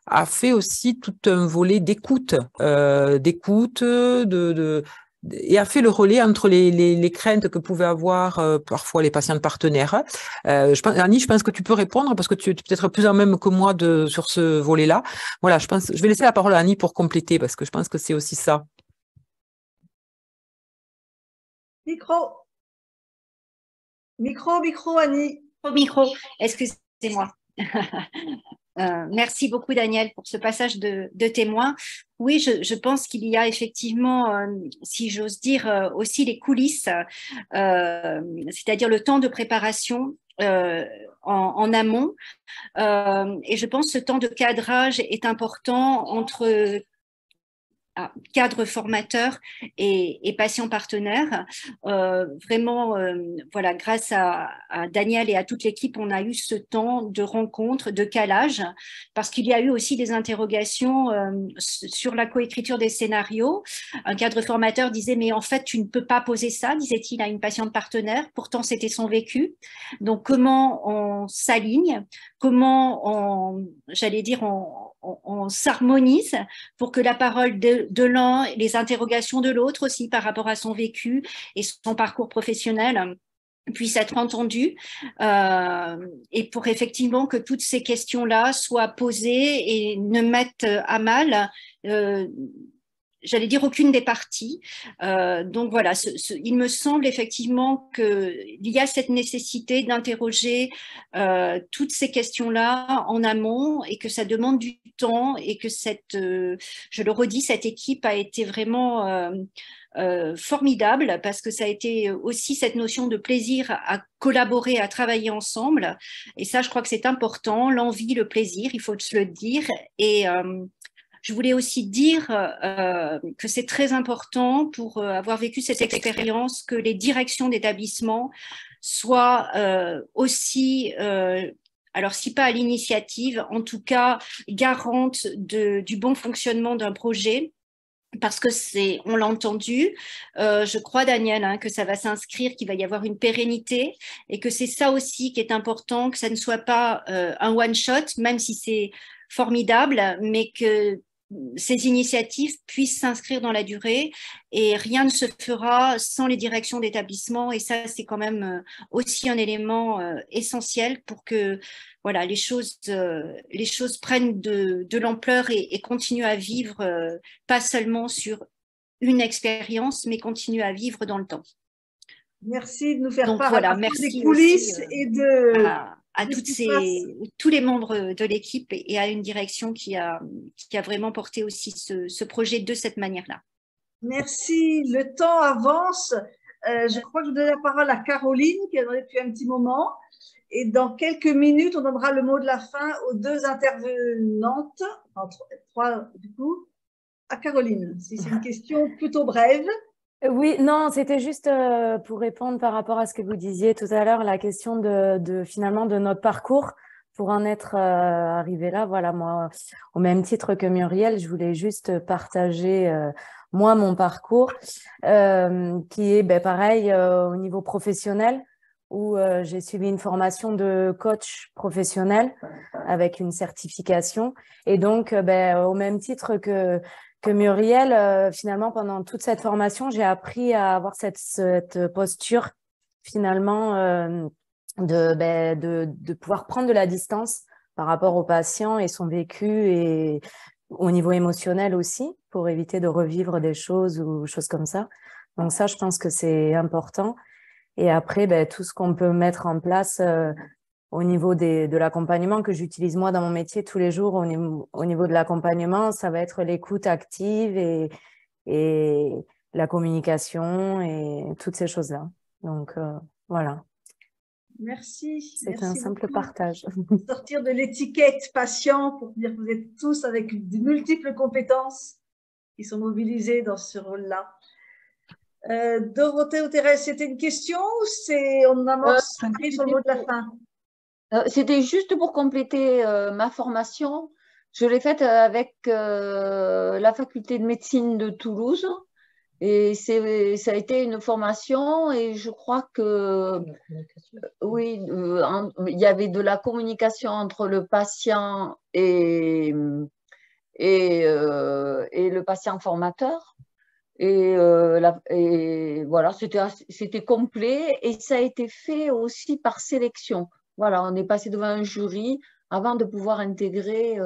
a fait aussi tout un volet d'écoute, et a fait le relais entre les craintes que pouvaient avoir parfois les patients partenaires. Annie, je pense que tu peux répondre parce que tu es peut-être plus en même que moi sur ce volet-là. Voilà, je vais laisser la parole à Annie pour compléter parce que je pense que c'est aussi ça. Micro, Annie. Micro, excusez-moi. Merci beaucoup, Daniel, pour ce passage de témoin. Oui, je pense qu'il y a effectivement, si j'ose dire, aussi les coulisses, c'est-à-dire le temps de préparation en amont. Et je pense que ce temps de cadrage est important entre cadre formateur et patient partenaire. Vraiment, voilà, grâce à Daniel et à toute l'équipe, on a eu ce temps de rencontre, de calage, parce qu'il y a eu aussi des interrogations sur la coécriture des scénarios. Un cadre formateur disait, mais en fait, tu ne peux pas poser ça, disait-il à une patiente partenaire, pourtant c'était son vécu. Donc, comment on s'aligne, comment on s'harmonise pour que la parole de l'un, les interrogations de l'autre aussi par rapport à son vécu et son parcours professionnel puissent être entendues, et pour effectivement que toutes ces questions-là soient posées et ne mettent à mal j'allais dire aucune des parties. Donc voilà, il me semble effectivement qu'il y a cette nécessité d'interroger toutes ces questions-là en amont et que ça demande du temps et que je le redis, cette équipe a été vraiment formidable parce que ça a été aussi cette notion de plaisir à collaborer, à travailler ensemble. Et ça, je crois que c'est important, l'envie, le plaisir, il faut se le dire. Et je voulais aussi dire que c'est très important pour avoir vécu cette expérience que les directions d'établissement soient aussi, alors si pas à l'initiative, en tout cas garantes du bon fonctionnement d'un projet. Parce que on l'a entendu, je crois Daniel, que ça va s'inscrire, qu'il va y avoir une pérennité et que c'est ça aussi qui est important, que ça ne soit pas un one-shot, même si c'est formidable, mais que ces initiatives puissent s'inscrire dans la durée et rien ne se fera sans les directions d'établissement. Et ça, c'est quand même aussi un élément essentiel pour que voilà, les choses prennent de l'ampleur et continuent à vivre, pas seulement sur une expérience, mais continuent à vivre dans le temps. Merci de nous faire Donc, part voilà, des coulisses aussi, et de... à tous les membres de l'équipe et à une direction qui a vraiment porté aussi ce projet de cette manière-là. Merci. Le temps avance. Je crois que je donne la parole à Caroline, qui est depuis un petit moment. Et dans quelques minutes, on donnera le mot de la fin aux deux intervenantes, enfin, trois du coup. À Caroline, si c'est une question plutôt brève. Oui, non, c'était juste pour répondre par rapport à ce que vous disiez tout à l'heure, la question finalement de notre parcours pour en être arrivé là. Voilà, moi, au même titre que Muriel, je voulais juste partager moi mon parcours qui est pareil au niveau professionnel où j'ai suivi une formation de coach professionnel avec une certification et donc au même titre que Muriel, finalement, pendant toute cette formation, j'ai appris à avoir cette posture, finalement, de pouvoir prendre de la distance par rapport au patient et son vécu et au niveau émotionnel aussi, pour éviter de revivre des choses ou choses comme ça. Donc ça, je pense que c'est important. Et après, tout ce qu'on peut mettre en place au niveau de l'accompagnement que j'utilise moi dans mon métier tous les jours, au niveau de l'accompagnement, ça va être l'écoute active et la communication et toutes ces choses-là. Donc, voilà. Merci. C'est un simple partage. Sortir de l'étiquette patient pour dire que vous êtes tous avec de multiples compétences qui sont mobilisées dans ce rôle-là. Dorothée ou Thérèse, c'était une question ou on amorce sur le mot de la fin? C'était juste pour compléter ma formation. Je l'ai faite avec la faculté de médecine de Toulouse et ça a été une formation et je crois que oui, il y avait de la communication entre le patient et le patient formateur. Et voilà, c'était complet et ça a été fait aussi par sélection. Voilà, on est passé devant un jury avant de pouvoir intégrer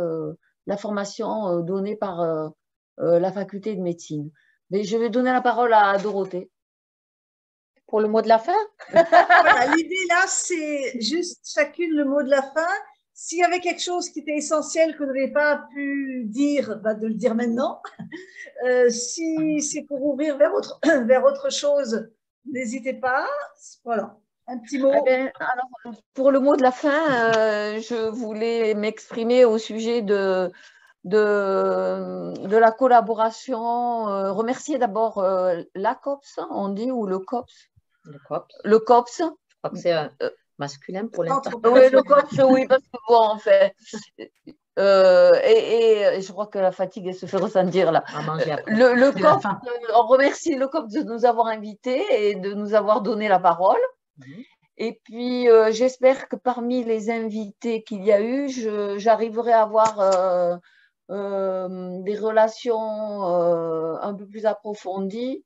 la formation donnée par la faculté de médecine. Mais je vais donner la parole à Dorothée. Pour le mot de la fin. Voilà, l'idée là, c'est juste chacune le mot de la fin. S'il y avait quelque chose qui était essentiel que vous n'avez pas pu dire, de le dire maintenant. Si c'est pour ouvrir vers autre chose, n'hésitez pas. Voilà, un petit mot. Alors, pour le mot de la fin, je voulais m'exprimer au sujet de la collaboration. Remercier d'abord l'ACOPS, on dit, ou le COPS. Le COPS. Je crois que c'est masculin pour l'instant. Oui, le COPS, oui, parce que bon, en fait. Et je crois que la fatigue elle se fait ressentir là. Le COPS, on remercie le COPS de nous avoir invités et de nous avoir donné la parole. Et puis, j'espère que parmi les invités qu'il y a eu, j'arriverai à avoir des relations un peu plus approfondies,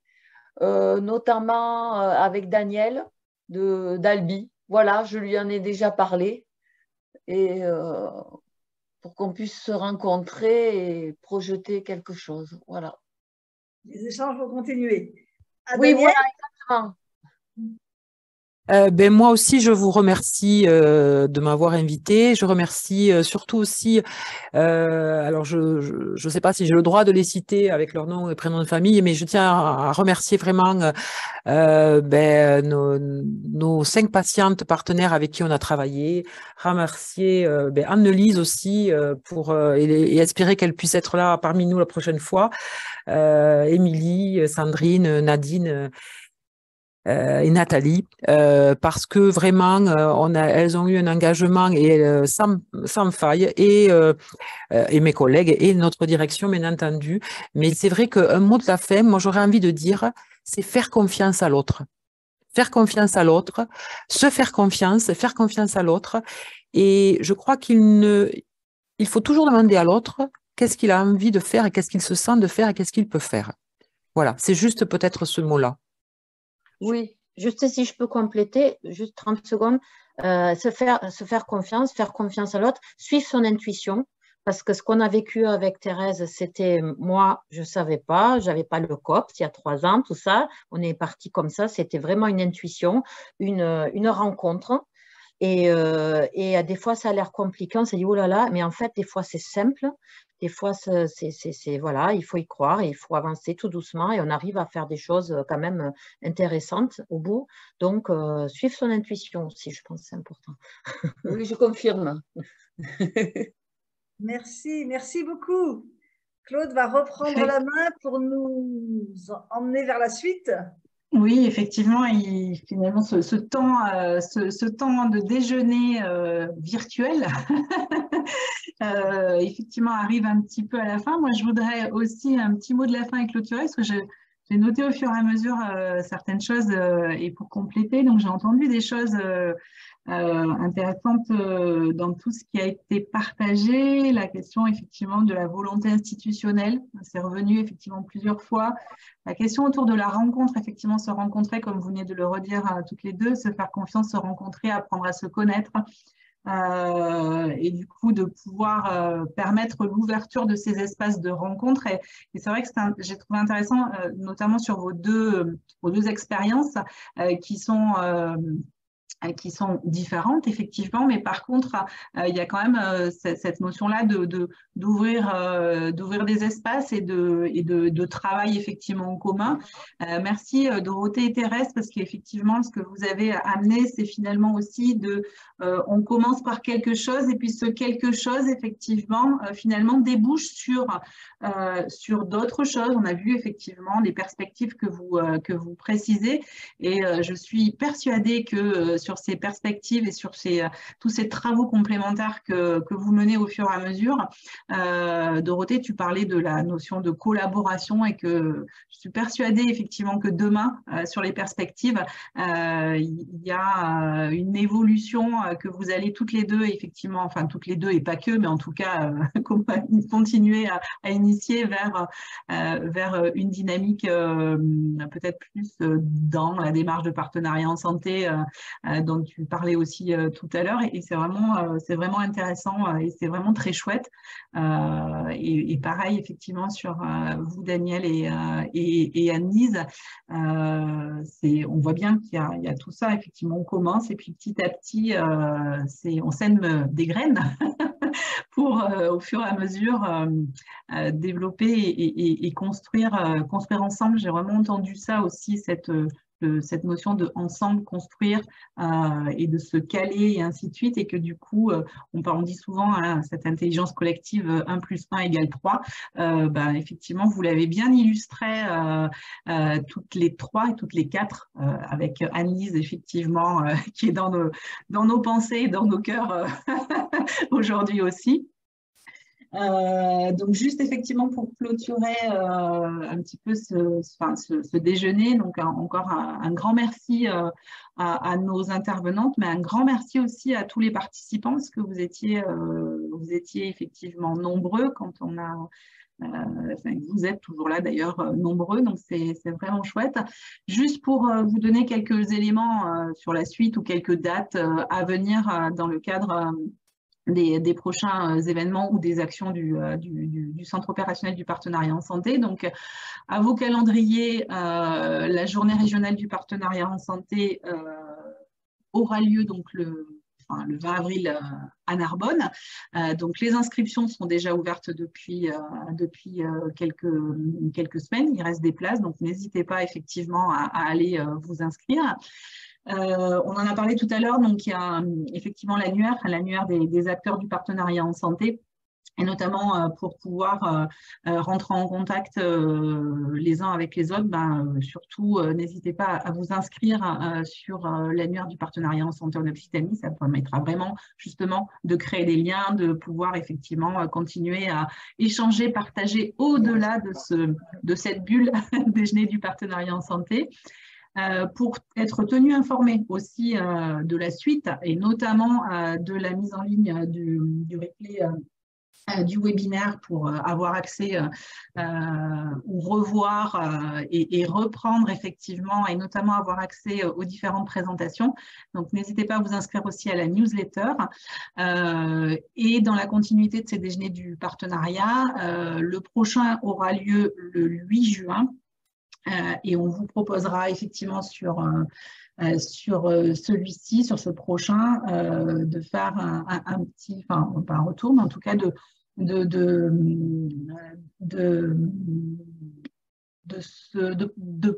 notamment avec Daniel d'Albi. Voilà, je lui en ai déjà parlé. Et pour qu'on puisse se rencontrer et projeter quelque chose. Voilà. Les échanges vont continuer. Oui, voilà, exactement. Moi aussi, je vous remercie de m'avoir invité. Je remercie surtout aussi, alors je sais pas si j'ai le droit de les citer avec leur nom et prénom de famille, mais je tiens à remercier vraiment nos 5 patientes partenaires avec qui on a travaillé, remercier Anne-Lise aussi et espérer qu'elle puisse être là parmi nous la prochaine fois, Émilie, Sandrine, Nadine, et Nathalie, parce que vraiment, elles ont eu un engagement sans faille, et mes collègues et notre direction, bien entendu. Mais c'est vrai qu'un mot de la fin, moi j'aurais envie de dire, c'est faire confiance à l'autre. Faire confiance à l'autre, se faire confiance à l'autre. Et je crois il faut toujours demander à l'autre qu'est-ce qu'il a envie de faire et qu'est-ce qu'il se sent de faire et qu'est-ce qu'il peut faire. Voilà, c'est juste peut-être ce mot-là. Oui, juste si je peux compléter, juste 30 secondes, se faire confiance à l'autre, suivre son intuition, parce que ce qu'on a vécu avec Thérèse, c'était, moi, je ne savais pas, je n'avais pas le COPS il y a 3 ans, tout ça, on est parti comme ça, c'était vraiment une intuition, une rencontre. Et des fois, ça a l'air compliqué, on s'est dit, oh là là, mais en fait, des fois, c'est simple. Des fois, voilà, il faut y croire et il faut avancer tout doucement et on arrive à faire des choses quand même intéressantes au bout. Donc, suivre son intuition aussi, je pense que c'est important. Oui, je confirme. Merci, merci beaucoup. Claude va reprendre la main pour nous emmener vers la suite. Oui, effectivement, finalement, ce temps de déjeuner virtuel, effectivement, arrive un petit peu à la fin. Moi, je voudrais aussi un petit mot de la fin et clôturer, parce que j'ai noté au fur et à mesure certaines choses et pour compléter. Donc, j'ai entendu des choses intéressantes dans tout ce qui a été partagé. La question, effectivement, de la volonté institutionnelle, c'est revenu effectivement plusieurs fois. La question autour de la rencontre, effectivement, se rencontrer, comme vous venez de le redire toutes les deux, se faire confiance, se rencontrer, apprendre à se connaître. Et du coup de pouvoir permettre l'ouverture de ces espaces de rencontre. Et c'est vrai que j'ai trouvé intéressant, notamment sur vos deux expériences qui sont différentes, effectivement, mais par contre, il y a quand même cette notion-là d'ouvrir des espaces et de travail, effectivement, en commun. Merci, Dorothée et Thérèse, parce qu'effectivement, ce que vous avez amené, c'est finalement aussi on commence par quelque chose, et puis ce quelque chose, effectivement, finalement, débouche sur d'autres choses. On a vu, effectivement, les perspectives que vous précisez, et je suis persuadée que sur ces perspectives et sur tous ces travaux complémentaires que vous menez au fur et à mesure. Dorothée, tu parlais de la notion de collaboration et que je suis persuadée effectivement que demain, sur les perspectives, il y a une évolution que vous allez toutes les deux, effectivement, enfin toutes les deux et pas que, mais en tout cas, continuer à initier vers une dynamique peut-être plus dans la démarche de partenariat en santé dont tu parlais aussi tout à l'heure, et c'est vraiment intéressant et c'est vraiment très chouette. Et pareil, effectivement, sur vous, Daniel et Anne-Lise, on voit bien qu'il y a tout ça, effectivement, on commence et puis petit à petit, on sème des graines pour, au fur et à mesure, développer et construire ensemble. J'ai vraiment entendu ça aussi, cette notion de ensemble construire et de se caler et ainsi de suite, et que du coup, on dit souvent cette intelligence collective 1 + 1 = 3. Effectivement, vous l'avez bien illustré toutes les 3 et toutes les 4 avec Anne-Lise, effectivement, qui est dans nos pensées et dans nos cœurs aujourd'hui aussi. Donc juste effectivement pour clôturer un petit peu ce déjeuner, donc encore un grand merci à nos intervenantes, mais un grand merci aussi à tous les participants, parce que vous étiez effectivement nombreux quand on a vous êtes toujours là d'ailleurs nombreux, donc c'est vraiment chouette. Juste pour vous donner quelques éléments sur la suite ou quelques dates à venir dans le cadre des prochains événements ou des actions du Centre opérationnel du partenariat en santé. Donc, à vos calendriers, la journée régionale du partenariat en santé aura lieu donc le 20 avril à Narbonne. Donc, les inscriptions sont déjà ouvertes depuis quelques semaines. Il reste des places, donc n'hésitez pas effectivement à aller vous inscrire. On en a parlé tout à l'heure, donc il y a effectivement l'annuaire des acteurs du partenariat en santé, et notamment pour pouvoir rentrer en contact les uns avec les autres, surtout n'hésitez pas à vous inscrire sur l'annuaire du partenariat en santé en Occitanie. Ça permettra vraiment justement de créer des liens, de pouvoir effectivement continuer à échanger, partager au-delà de cette bulle déjeuner du partenariat en santé. Pour être tenu informé aussi de la suite et notamment de la mise en ligne du replay du webinaire pour avoir accès ou revoir et reprendre effectivement, et notamment avoir accès aux différentes présentations. Donc, n'hésitez pas à vous inscrire aussi à la newsletter. Et dans la continuité de ces déjeuners du partenariat, le prochain aura lieu le 8 juin. Et on vous proposera effectivement sur celui-ci, sur ce prochain, de faire un petit, enfin pas un retour, mais en tout cas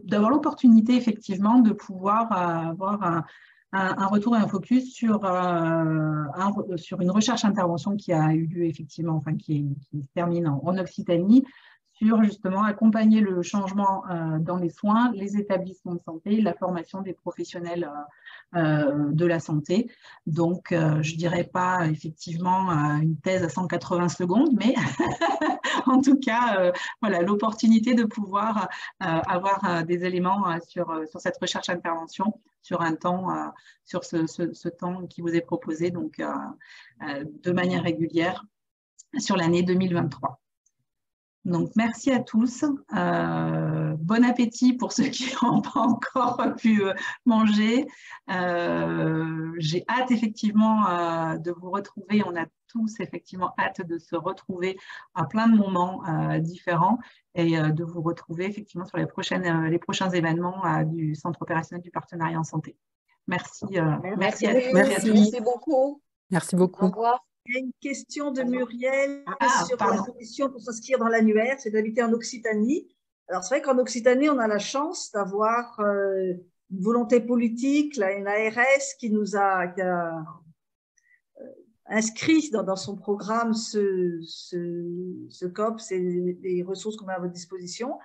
d'avoir l'opportunité effectivement de pouvoir avoir un retour et un focus sur une recherche-intervention qui a eu lieu effectivement, enfin qui se termine en Occitanie, sur justement accompagner le changement dans les soins, les établissements de santé, la formation des professionnels de la santé. Donc, je ne dirais pas effectivement une thèse à 180 secondes, mais en tout cas, voilà, l'opportunité de pouvoir avoir des éléments sur cette recherche-intervention sur un temps, sur ce temps qui vous est proposé, donc de manière régulière sur l'année 2023. Donc, merci à tous. Bon appétit pour ceux qui n'ont pas encore pu manger. J'ai hâte effectivement de vous retrouver. On a tous effectivement hâte de se retrouver à plein de moments différents et de vous retrouver effectivement sur les prochains événements du Centre opérationnel du partenariat en santé. Merci. Merci à tous. Merci beaucoup. Merci beaucoup. Au revoir. Il y a une question de Muriel sur pardon. la condition pour s'inscrire dans l'annuaire, c'est d'habiter en Occitanie. Alors, c'est vrai qu'en Occitanie, on a la chance d'avoir une volonté politique, là, une ARS qui a inscrit dans son programme ce COPS et les ressources qu'on a à votre disposition.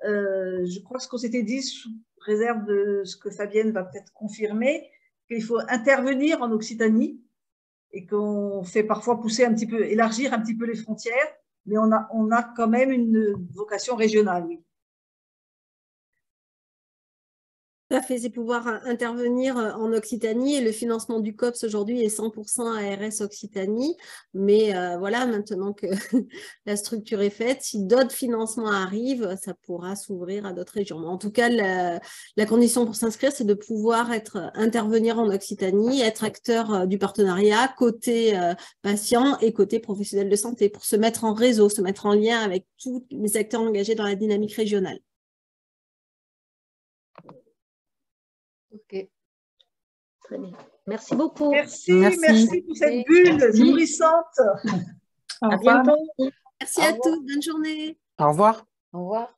Je crois que ce qu'on s'était dit, sous réserve de ce que Fabienne va peut-être confirmer, qu'il faut intervenir en Occitanie, et qu'on fait parfois élargir un petit peu les frontières, mais on a quand même une vocation régionale, oui. Tout à fait, c'est pouvoir intervenir en Occitanie et le financement du COPS aujourd'hui est 100% ARS Occitanie. Mais voilà, maintenant que la structure est faite, si d'autres financements arrivent, ça pourra s'ouvrir à d'autres régions. Mais en tout cas, la condition pour s'inscrire, c'est de pouvoir intervenir en Occitanie, être acteur du partenariat côté patient et côté professionnel de santé pour se mettre en réseau, se mettre en lien avec tous les acteurs engagés dans la dynamique régionale. Ok. Très bien. Merci beaucoup. Merci pour cette bulle nourrissante. À bientôt. Merci à tous. Bonne journée. Au revoir. Au revoir.